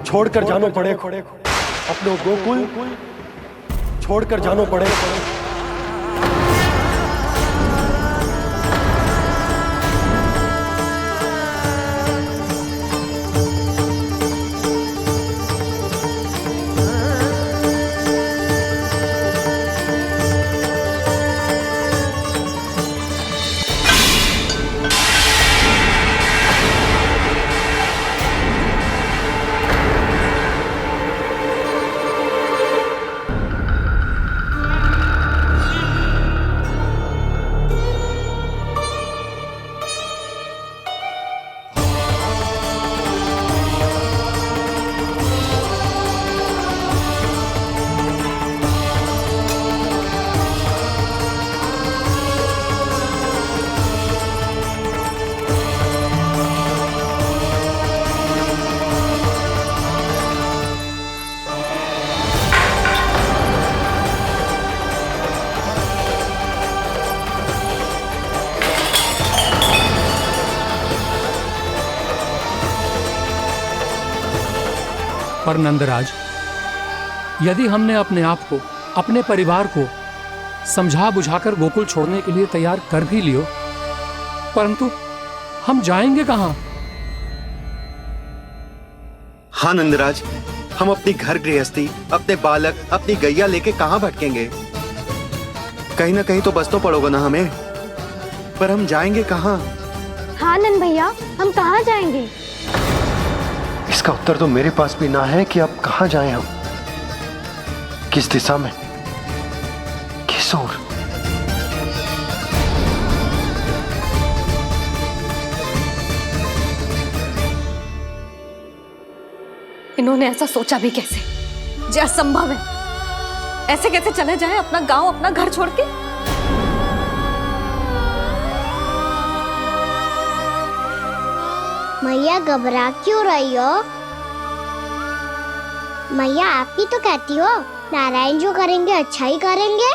छोड़कर जानो पड़े। अपनो गोकुल छोड़कर जानो पड़े। पर नंदराज, यदि हमने अपने आप को, अपने परिवार को समझा बुझाकर गोकुल छोड़ने के लिए तैयार कर भी लियो, परंतु हम जाएंगे कहां? हाँ नंदराज, हम अपनी घर गृहस्थी, अपने बालक, अपनी गैया लेके कहां भटकेंगे? कहीं ना कहीं तो बस तो पड़ोगे ना हमें, पर हम जाएंगे कहां? हाँ नंद भैया, हम कहाँ जाएंगे? इसका उत्तर तो मेरे पास भी ना है कि अब कहां जाएं हम, किस दिशा में, किस ओर। इन्होंने ऐसा सोचा भी कैसे? जो असंभव है। ऐसे कैसे चले जाएं अपना गांव, अपना घर छोड़ के? मैया घबरा क्यों रही हो? मैया आप ही तो कहती हो नारायण जो करेंगे अच्छा ही करेंगे।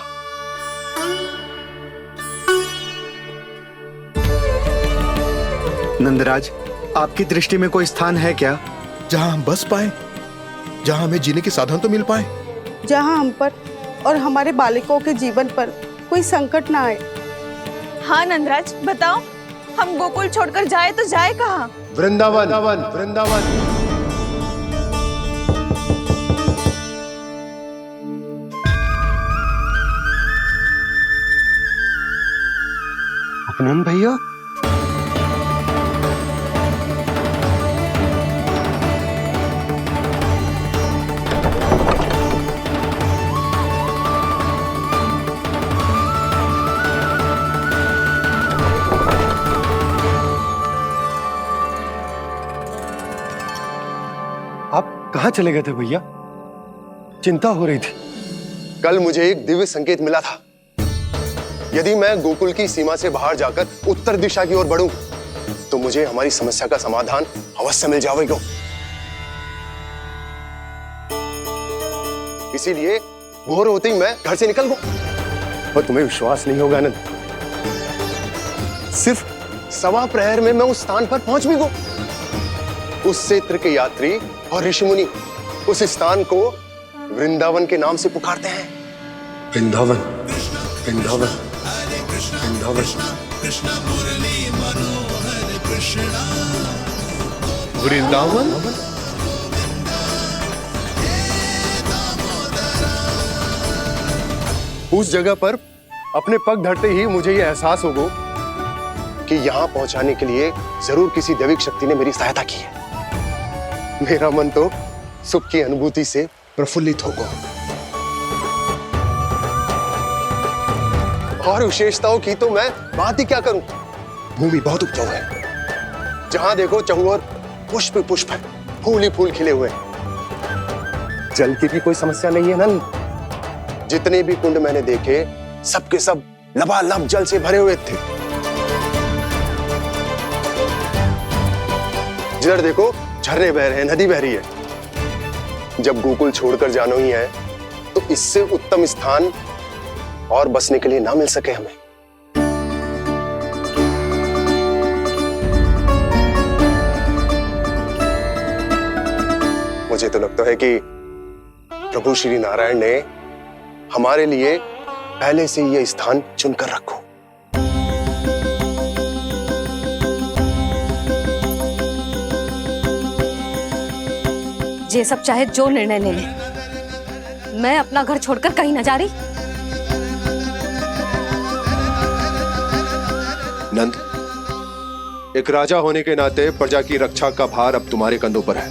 नंदराज, आपकी दृष्टि में कोई स्थान है क्या जहां हम बस पाए, जहां हमें जीने के साधन तो मिल पाए, जहाँ हम पर और हमारे बालकों के जीवन पर कोई संकट ना आए? हाँ नंदराज, बताओ, हम गोकुल छोड़कर जाए तो जाए कहाँ? वृंदावन, वृंदावन। अपनन भैया, आप कहां चले गए थे भैया? चिंता हो रही थी। कल मुझे एक दिव्य संकेत मिला था। यदि मैं गोकुल की सीमा से बाहर जाकर उत्तर दिशा की ओर बढ़ूं, तो मुझे हमारी समस्या का समाधान अवश्य मिल जाएगा। इसीलिए भोर होते ही मैं घर से निकल गया। और तुम्हें विश्वास नहीं होगा आनंद, सिर्फ 1.25 प्रहर में मैं उस स्थान पर पहुंच भी गया। उस क्षेत्र के यात्री और ऋषि मुनि उस स्थान को वृंदावन के नाम से पुकारते हैं। वृंदावन, वृंदावन, वृंदावन। वृंदावन? उस जगह पर अपने पग धरते ही मुझे यह एहसास होगा कि यहां पहुंचाने के लिए जरूर किसी दैविक शक्ति ने मेरी सहायता की है। मेरा मन तो सुख की अनुभूति से प्रफुल्लित होगा। और विशेषताओं की तो मैं बात ही क्या करूं। भूमि बहुत उपजाऊ है, जहां देखो चहुओर पुष्प पुष्प है, फूल ही फूल खिले हुए हैं। जल की भी कोई समस्या नहीं है नंद। जितने भी कुंड मैंने देखे, सबके सब लबालब जल से भरे हुए थे। जिधर देखो झरने बह रहे हैं, नदी बह रही है। जब गोकुल छोड़कर जाना ही है तो इससे उत्तम स्थान और बसने के लिए ना मिल सके हमें। मुझे तो लगता है कि प्रभु श्री नारायण ने हमारे लिए पहले से यह स्थान चुनकर रखो। ये सब चाहे जो निर्णय ले ले, मैं अपना घर छोड़कर कहीं न जा रही। नंद, एक राजा होने के नाते प्रजा की रक्षा का भार अब तुम्हारे कंधों पर है।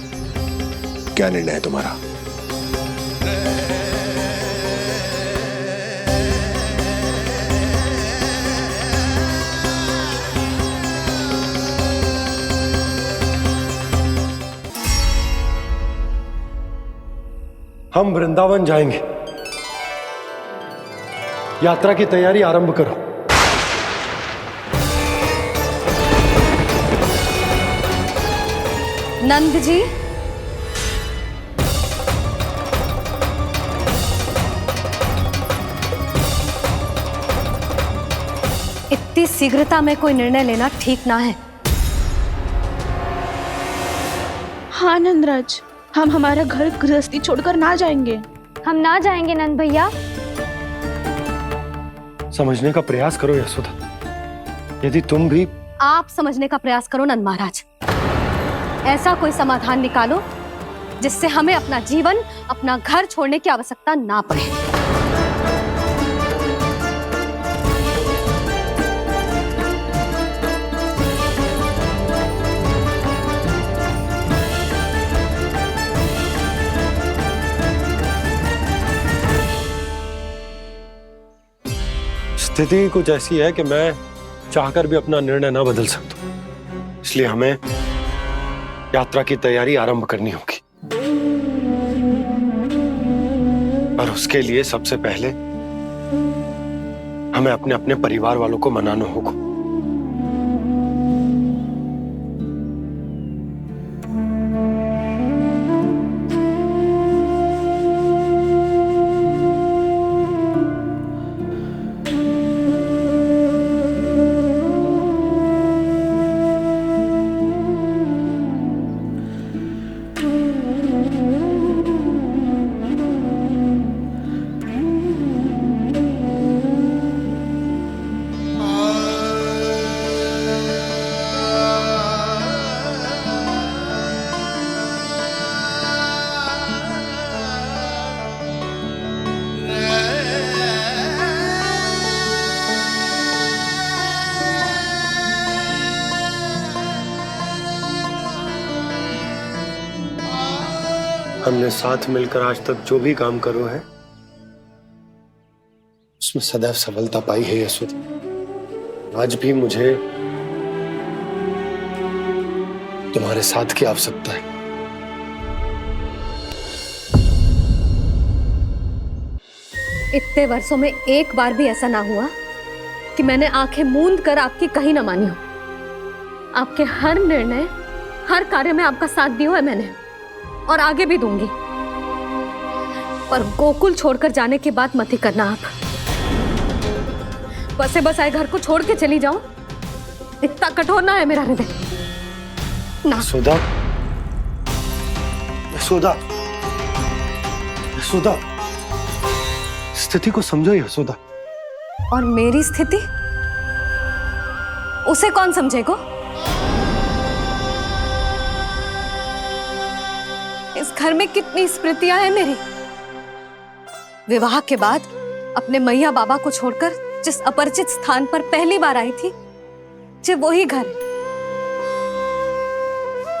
क्या निर्णय है तुम्हारा? हम वृंदावन जाएंगे। यात्रा की तैयारी आरंभ करो। नंद जी, इतनी शीघ्रता में कोई निर्णय लेना ठीक ना है। हाँ नंदराज, हम हमारा घर गृहस्थी छोड़कर ना जाएंगे। हम ना जाएंगे नंद भैया। समझने का प्रयास करो यशोदा। यदि तुम भी आप समझने का प्रयास करो नंद महाराज। ऐसा कोई समाधान निकालो जिससे हमें अपना जीवन, अपना घर छोड़ने की आवश्यकता ना पड़े। स्थिति कुछ ऐसी है कि मैं चाहकर भी अपना निर्णय ना बदल सकता, इसलिए हमें यात्रा की तैयारी आरंभ करनी होगी। और उसके लिए सबसे पहले हमें अपने अपने परिवार वालों को मनाना होगा। हमने साथ मिलकर आज तक जो भी काम करो है उसमें सदैव सफलता पाई है यशोदा। आज भी मुझे तुम्हारे साथ की आवश्यकता है। इतने वर्षों में एक बार भी ऐसा ना हुआ कि मैंने आंखें मूंद कर आपकी कहीं ना मानी हो। आपके हर निर्णय, हर कार्य में आपका साथ दिया है मैंने, और आगे भी दूंगी। पर गोकुल छोड़कर जाने की बात मत ही करना आप। बसे बसाए घर को छोड़ के चली जाऊं, इतना कठोर ना है मेरा हृदय ना। यशोदा, यशोदा, यशोदा, स्थिति को समझो यशोदा। और मेरी स्थिति उसे कौन समझेगा? इस घर में कितनी स्मृतियां हैं मेरी। विवाह के बाद अपने मैया बाबा को छोड़कर जिस अपरिचित स्थान पर पहली बार आई थी, जो वही घर।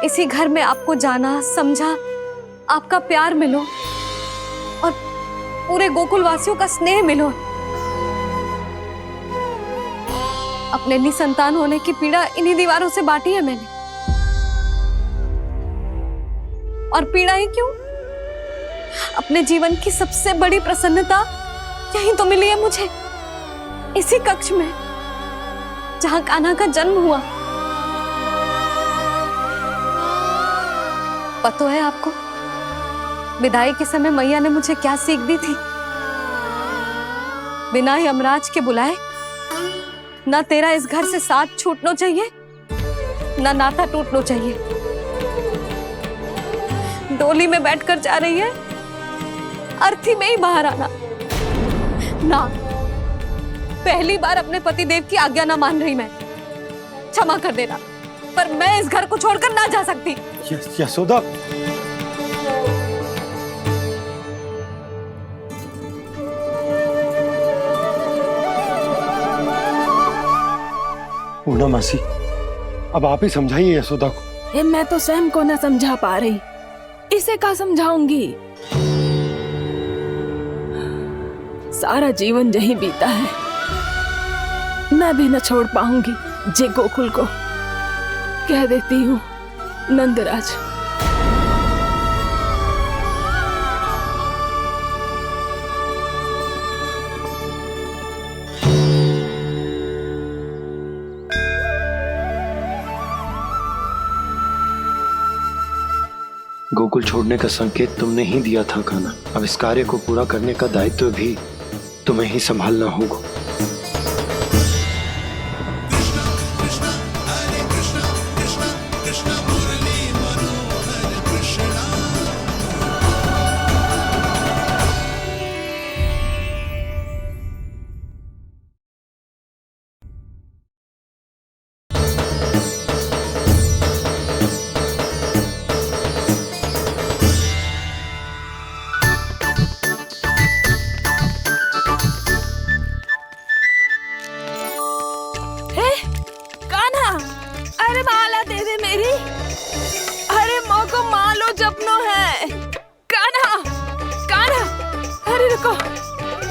इसी घर में आपको जाना, समझा, आपका प्यार मिलो और पूरे गोकुल वासियों का स्नेह मिलो। अपने निसंतान होने की पीड़ा इन्हीं दीवारों से बांटी है मैंने। और पीड़ा ही क्यों? अपने जीवन की सबसे बड़ी प्रसन्नता यही तो मिली है मुझे, इसी कक्ष में जहां कान्हा का जन्म हुआ। पता है आपको विदाई के समय मैया ने मुझे क्या सीख दी थी? बिना यमराज के बुलाए ना तेरा इस घर से साथ छूटना चाहिए, ना नाता टूटना चाहिए। डोली में बैठकर जा रही है, अर्थी में ही बाहर आना ना। पहली बार अपने पति देव की आज्ञा ना मान रही मैं, क्षमा कर देना, पर मैं इस घर को छोड़कर ना जा सकती। यशोदा, पूनम मासी, अब आप ही समझाइए यशोदा को। ये मैं तो स्वयं को न समझा पा रही, इसे क्या समझाऊंगी? सारा जीवन यही बीता है, मैं भी न छोड़ पाऊंगी जे गोकुल को। कह देती हूँ नंदराज। गोकुल छोड़ने का संकेत तुमने ही दिया था कान्हा। अब इस कार्य को पूरा करने का दायित्व भी तुम्हें ही संभालना होगा।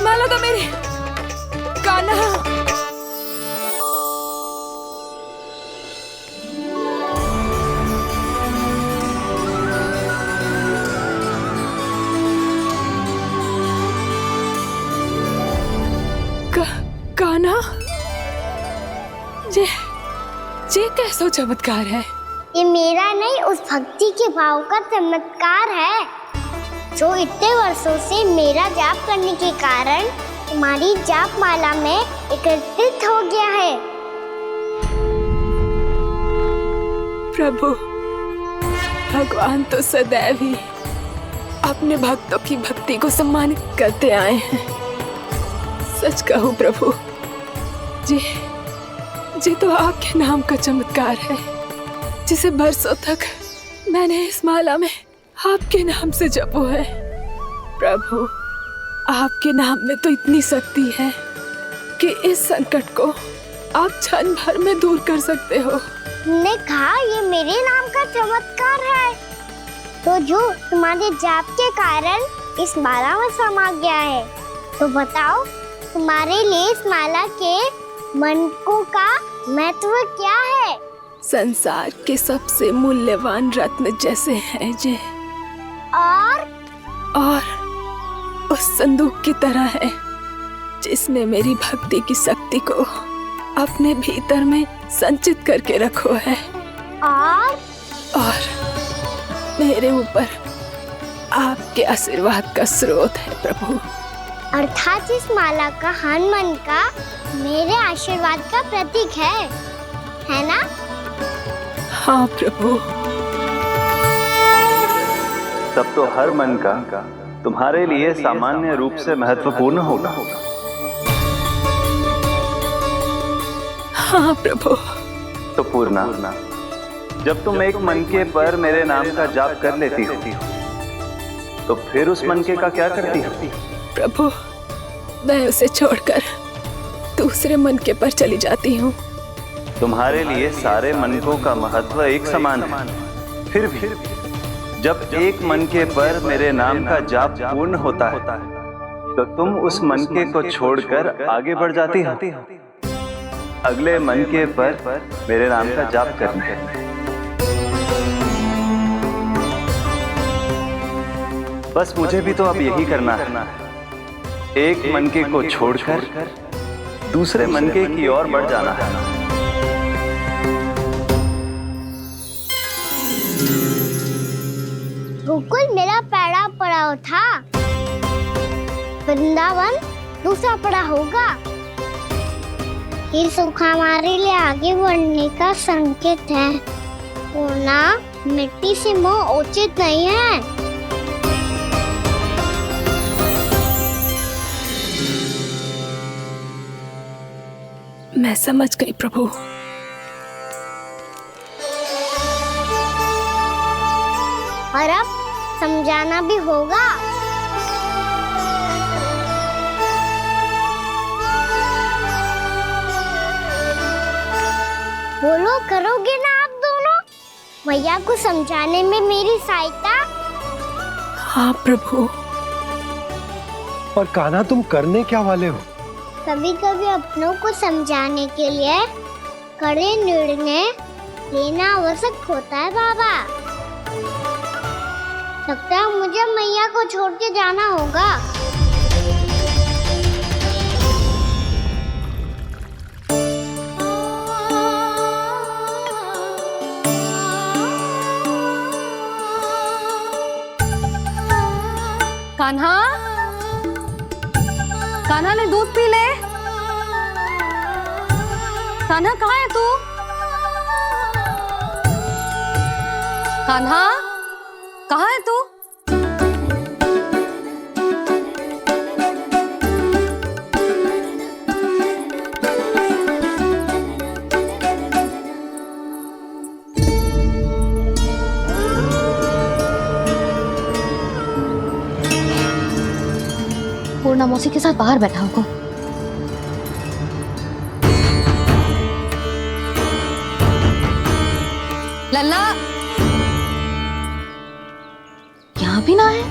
माला तो मेरी कान्हा। कान्हा, ये कैसा चमत्कार है? ये मेरा नहीं, उस भक्ति के भाव का चमत्कार है जो इतने वर्षों से मेरा जाप करने के कारण तुम्हारी जाप माला में एकत्रित हो गया है। प्रभु, भगवान तो सदैव ही अपने भक्तों की भक्ति को सम्मानित करते आए हैं। सच कहूं प्रभु, जी तो आपके नाम का चमत्कार है, जिसे बरसों तक मैंने इस माला में आपके नाम से जपो है। प्रभु, आपके नाम में तो इतनी शक्ति है कि इस संकट को आप क्षण भर में दूर कर सकते हो। तुमने कहा ये मेरे नाम का चमत्कार है, तो जो तुम्हारे जाप के कारण इस माला में समा गया है, तो बताओ तुम्हारे लिए इस माला के मनकों का महत्व क्या है? संसार के सबसे मूल्यवान रत्न जैसे हैं जे, और उस संदूक की तरह है जिसने मेरी भक्ति की शक्ति को अपने भीतर में संचित करके रखो है, और मेरे ऊपर आपके आशीर्वाद का स्रोत है प्रभु। अर्थात इस माला का हनुमान का मेरे आशीर्वाद का प्रतीक है ना? हाँ प्रभु। तब तो हर मन का तुम्हारे लिए सामान्य रूप से महत्वपूर्ण होगा। हाँ प्रभु। तो पूर्णा, जब तुम एक मनके पर मेरे नाम का जाप कर लेती हो, तो फिर उस मनके का क्या करती हो? प्रभु, मैं उसे छोड़कर दूसरे मनके पर चली जाती हूँ। तुम्हारे लिए सारे मनकों का महत्व एक समान है, फिर भी जब एक मनके पर मेरे नाम का जाप पूर्ण होता है, तो तुम उस मनके को छोड़कर आगे बढ़ जाती हो अगले मनके पर मेरे नाम का जाप करने। बस मुझे भी तो अब यही करना है, एक मनके को छोड़कर दूसरे मनके की ओर बढ़ जाना है। गोकुल मेरा पहला पड़ाव था, वृंदावन दूसरा पड़ा होगा। ये सुख हमारे लिए आगे बढ़ने का संकेत है, वरना मिट्टी से मोह उचित नहीं है। मैं समझ गई प्रभु। और अब समझाना भी होगा। बोलो, करोगे ना आप दोनों? भैया को समझाने में मेरी सहायता। हाँ प्रभु। और कान्हा तुम करने क्या वाले हो? कभी कभी अपनों को समझाने के लिए कड़े निर्णय लेना आवश्यक होता है बाबा। लगता है मुझे मैया को छोड़ के जाना होगा। कान्हा, कान्हा ने दूध पी ले। कान्हा कहाँ है तू? कान्हा कहाँ है तू? पूर्णा मौसी के साथ बाहर बैठा होगा। लल्ला यहाँ भी ना है,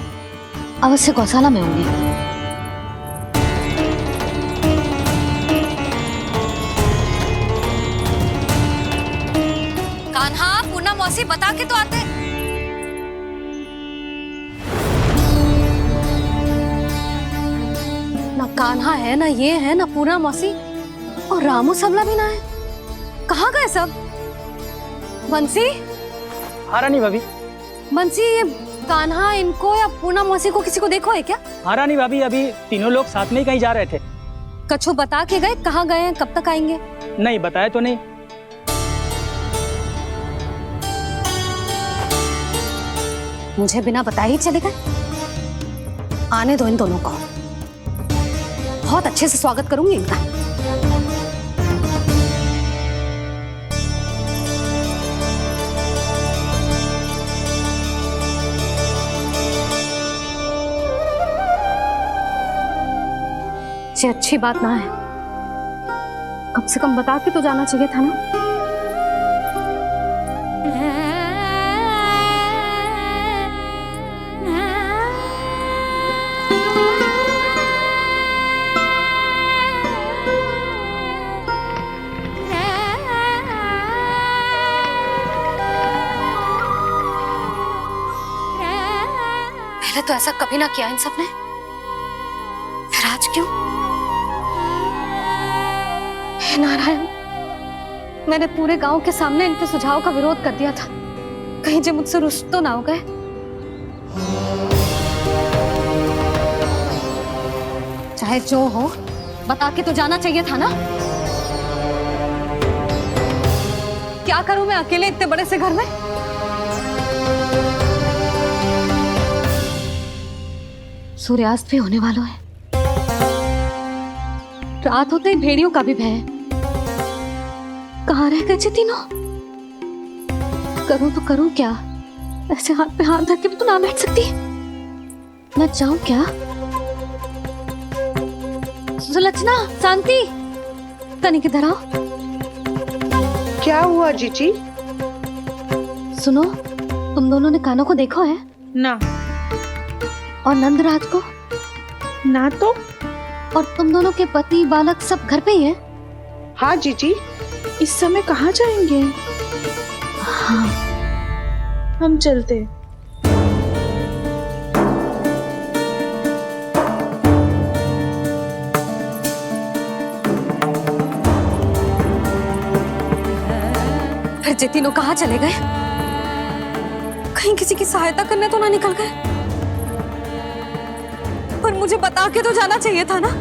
अवश्य गौशाला में होंगे। कान्हा, पूर्णा मौसी बता के तो आते। ना कान्हा है, ना ये है, ना पूर्णा मौसी, और रामू सबला भी ना है। कहाँ गए सब? बंसी? हाँ रानी भाभी। बंसी, ये कान्हा इनको या पूर्णा मौसी को किसी को देखो है क्या? हाँ रानी भाभी, अभी तीनों लोग साथ में ही कहीं जा रहे थे। कछु बता के गए कहाँ गए हैं, कब तक आएंगे? नहीं बताया तो नहीं। मुझे बिना बताए ही चले गए? आने दो इन दोनों को, बहुत अच्छे से स्वागत करूंगी इनका। ये अच्छी बात ना है, कम से कम बता के तो जाना चाहिए था ना। पहले तो ऐसा कभी ना किया इन सब ने, फिर आज क्यों? हे नारायण, मैंने पूरे गांव के सामने इनके सुझाव का विरोध कर दिया था, कहीं जो मुझसे रुष्ट तो ना हो गए। चाहे जो हो, बता के तो जाना चाहिए था ना। क्या करूं मैं अकेले इतने बड़े से घर में? सूर्यास्त भी होने वाला है, रात होते ही भेड़ियों का भी भय है। कहाँ रह गए तीनों? करूं तो करूं क्या? ऐसे हाथ पे हाथ धर के भी तो ना बैठ सकती। मैं जाऊं क्या? सुलक्षणा, शांति, तनिक इधर आओ। क्या हुआ जीजी? सुनो, तुम दोनों ने कान्हा को देखा है? ना। और नंदराज को? ना तो। और तुम दोनों के पति बालक सब घर पे ही हैं? हाँ जीजी। इस समय कहाँ जाएंगे? हाँ, हम चलते। फिर ये तीनों कहाँ चले गए? कहीं किसी की सहायता करने तो ना निकल गए? पर मुझे बता के तो जाना चाहिए था ना।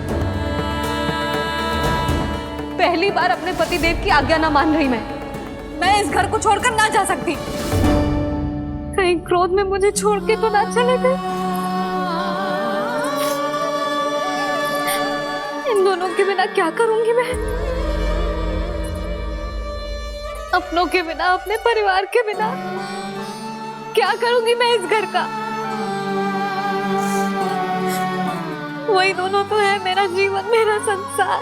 पहली बार अपने पतिदेव की आज्ञा ना मान रही मैं इस घर को छोड़कर ना जा सकती। कहीं क्रोध में मुझे छोड़ के तो ना चले गए। इन दोनों के बिना क्या करूंगी मैं? अपनों के बिना, अपने परिवार के बिना क्या करूंगी मैं इस घर का? वही दोनों तो है मेरा जीवन, मेरा संसार।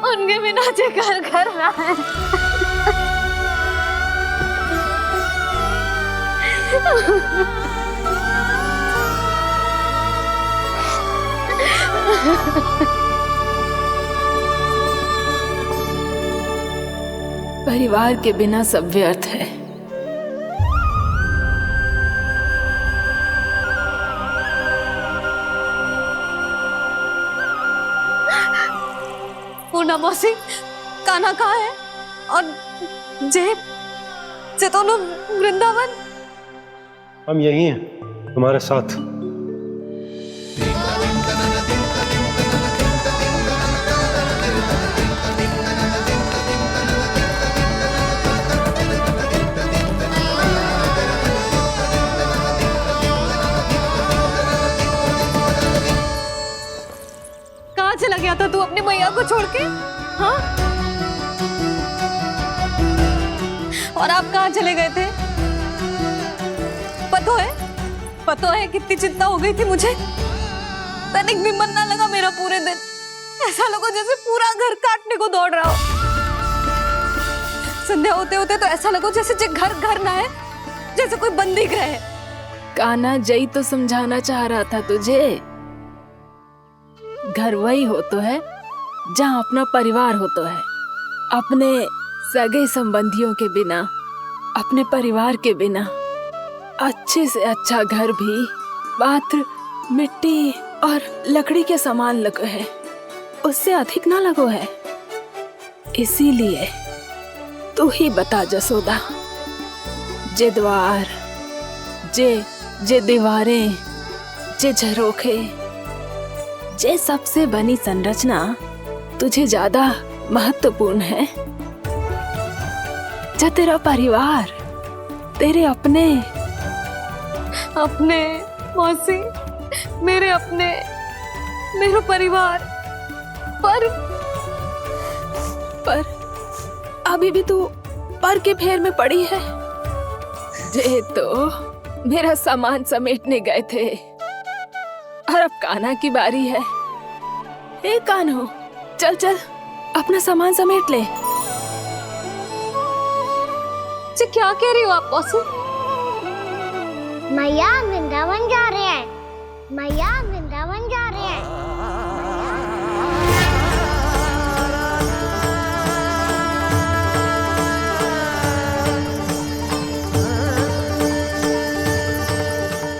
उनके बिना जे घर घर रहा है। परिवार के बिना सब व्यर्थ है। पूर्णा मौसी, कान्हा कहाँ है? और जे दोनों वृंदावन? हम यही हैं तुम्हारे साथ। कहाँ चला गया था तू अपनी मैया को छोड़ के? हाँ? और आप कहाँ चले गए थे? पतो है कितनी चिंता हो गई थी मुझे। तनिक भी मन ना लगा मेरा पूरे दिन। ऐसा लगा जैसे पूरा घर काटने को दौड़ रहा हो। संध्या होते होते तो ऐसा लगा जैसे घर घर ना है, जैसे कोई बंदी गृह है। कान्हा जय तो समझाना चाह रहा था तुझे। घर वही हो तो है जहाँ अपना परिवार हो तो है। अपने सगे संबंधियों के बिना, अपने परिवार के बिना अच्छे से अच्छा घर भी मात्र मिट्टी और लकड़ी के समान लगो है, उससे अधिक ना लगो है। इसीलिए तू ही बता जसोदा, जे द्वार, जे दीवारें, जे झरोखे, जे सबसे बनी संरचना तुझे ज्यादा महत्वपूर्ण है? जा तेरा परिवार, तेरे अपने मौसी, मेरे मेरा परिवार। पर अभी भी तू पर के फेर में पड़ी है। जे तो मेरा सामान समेटने गए थे और अब कान्हा की बारी है। ए कान्हो, चल चल अपना सामान समेट ले। क्या कह रही हो आप मौसी? मैया वृंदावन जा रहे हैं। मैया वृंदावन जा रहे हैं।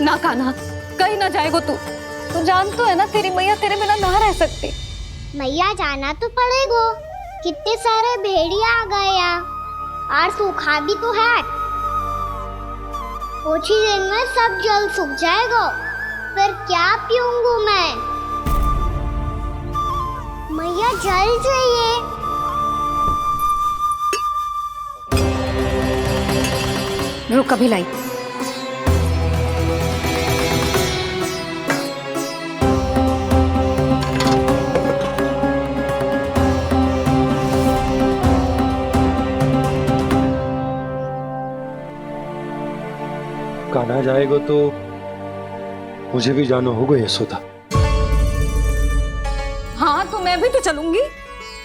ना कान्हा, कहीं ना जाएगो तू। तू जान तो है ना तेरी मैया तेरे बिना ना रह सकती। मैया जाना तो पड़ेगा। कितने सारे भेड़िया आ गए यहाँ, और सूखा भी तो है। कुछ ही दिन में सब जल सूख जाएगा, फिर क्या पीऊंगा मैं? मैया जल चाहिए। रुक, अभी लाई। कान्हा जाएगा तो मुझे भी जाना होगा यशोदा। हाँ तो मैं भी तो चलूंगी।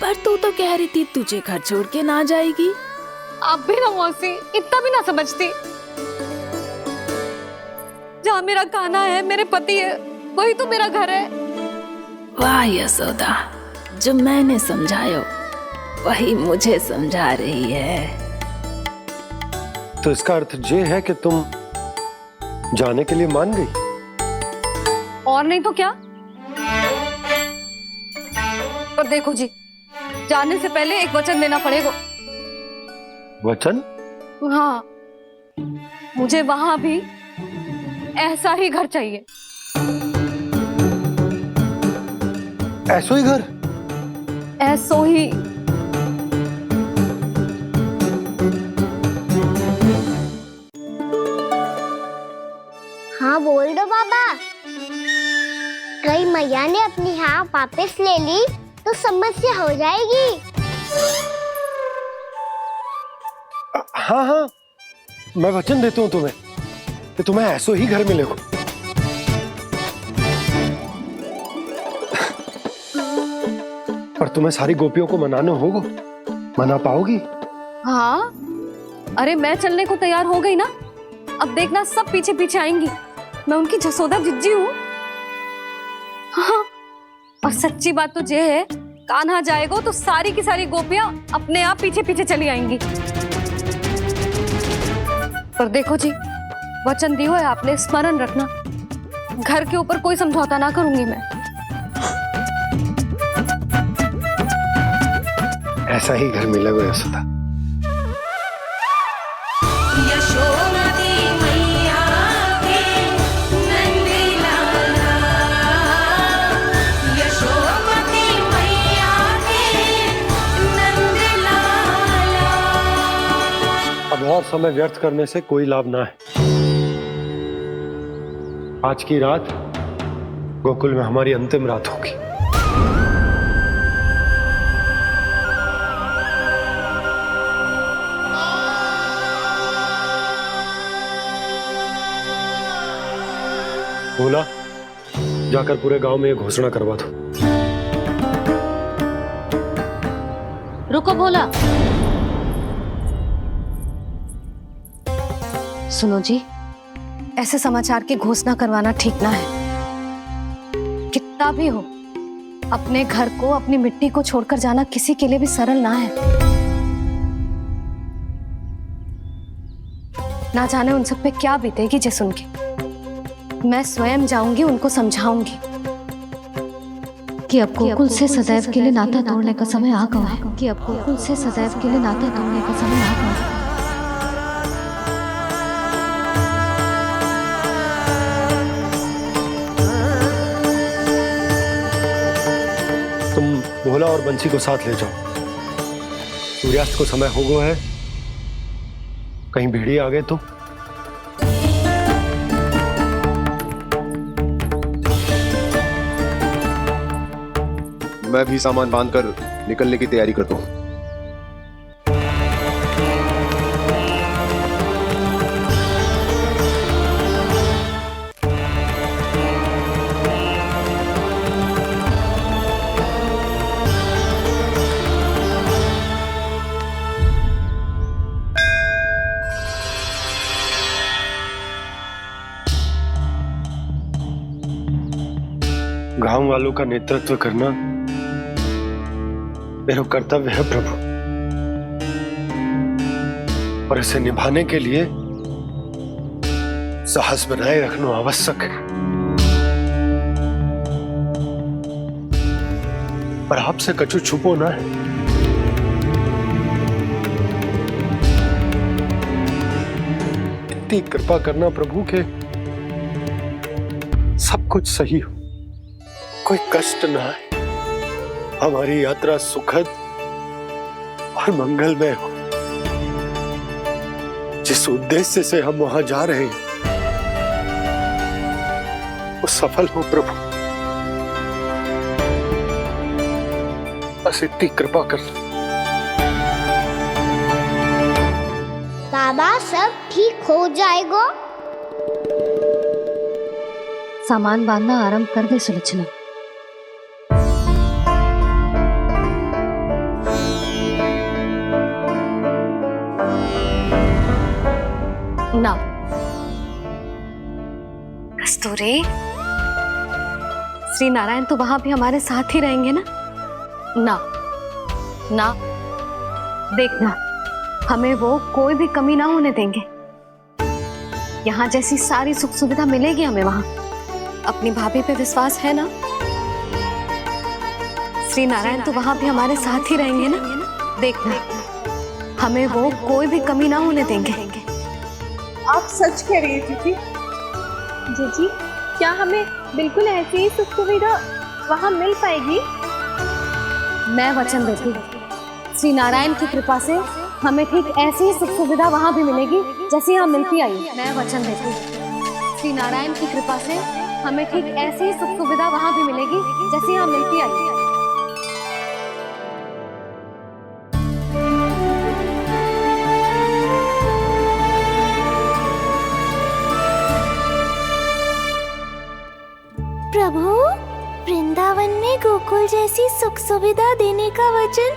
पर तू तो कह रही थी तुझे घर छोड़ के ना जाएगी। आप भी ना मौसी, इतना भी ना समझती। जहाँ मेरा कान्हा है, मेरे पति है, वही तो मेरा घर है। वाह यशोदा, जो मैंने समझायो वही मुझे समझा रही है। तो इसका अर्थ ये है कि तुम जाने के लिए मान गई? और नहीं तो क्या। और देखो जी, जाने से पहले एक वचन देना पड़ेगा। वचन? हाँ, मुझे वहां भी ऐसा ही घर चाहिए। ऐसो ही घर? ऐसो ही। हाँ बोल दो बाबा। कहीं मैया ने अपनी हाँ वापस ले ली तो समस्या हो जाएगी। हाँ हाँ, मैं वचन देता हूँ तुम्हें कि तुम्हें ऐसो ही घर मिलेगा। पर तुम्हें सारी गोपियों को मनाना होगा। मना पाओगी? हाँ, अरे मैं चलने को तैयार हो गई ना। अब देखना सब पीछे पीछे आएंगी। मैं उनकी जसोदा जिज्जी हूँ। हाँ, और सच्ची बात तो ये है, कान्हा जाएगा तो सारी की सारी गोपियां अपने आप पीछे पीछे चली आएंगी। पर देखो जी, वचन दियो है आपने, स्मरण रखना। घर के ऊपर कोई समझौता ना करूंगी मैं। ऐसा ही घर मिलेगा यशोदा। यशोमती मैया के नंदी लाला, यशोमती मैया के नंदी लाला। अब और समय व्यर्थ करने से कोई लाभ ना है। आज की रात गोकुल में हमारी अंतिम रात होगी। बोला, जाकर पूरे गांव में ये घोषणा करवा दो। रुको भोला। सुनो जी, ऐसे समाचार की घोषणा करवाना ठीक ना है। कितना भी हो, अपने घर को, अपनी मिट्टी को छोड़कर जाना किसी के लिए भी सरल ना है। ना जाने उन सब पे क्या बीतेगी जे सुन के। मैं स्वयं जाऊंगी, उनको समझाऊंगी कि अब गोकुल से सदैव के लिए नाता तोड़ने का समय आ गया है। कि अब गोकुल से सदैव के लिए नाता तोड़ने का समय आ गया है। तुम भोला और बंसी को साथ ले जाओ। सूर्यास्त को समय हो गया है, कहीं भेड़िए आ गए तो। मैं भी सामान बांधकर निकलने की तैयारी करता हूँ। गांव वालों का नेतृत्व करना मेरा कर्तव्य है प्रभु, और इसे निभाने के लिए साहस बनाए रखना आवश्यक है। पर आपसे कछु छुपो ना है। इतनी कृपा करना प्रभु के सब कुछ सही हो, कोई कष्ट ना है, हमारी यात्रा सुखद और मंगलमय हो। जिस उद्देश्य से हम वहां जा रहे हैं वो सफल हो प्रभु, बस इतनी कृपा कर। बाबा सब ठीक हो जाएगा। सामान बांधना आरंभ कर दे सुलोचना। ना कस्तूरी, श्री नारायण तो वहां भी हमारे साथ ही रहेंगे ना? ना ना, देखना हमें वो कोई भी कमी ना होने देंगे। यहाँ जैसी सारी सुख सुविधा मिलेगी हमें वहां। अपनी भाभी पे विश्वास है ना? श्री नारायण तो वहां भी हमारे साथ ही रहेंगे ना? देखना हमें वो कोई भी कमी ना होने देंगे। आप सच कह रही है जीजी? जीजी, क्या हमें बिल्कुल ऐसी ही सुख सुविधा वहाँ मिल पाएगी? मैं वचन देती हूँ श्री नारायण की कृपा से हमें ठीक ऐसी ही सुख सुविधा वहाँ भी मिलेगी जैसी यहाँ मिलती आई। मैं वचन देती हूँ श्री नारायण की कृपा से हमें ठीक ऐसी ही सुख सुविधा वहाँ भी मिलेगी जैसी यहाँ मिलती आई। प्रभु, वृंदावन में गोकुल जैसी सुख सुविधा देने का वचन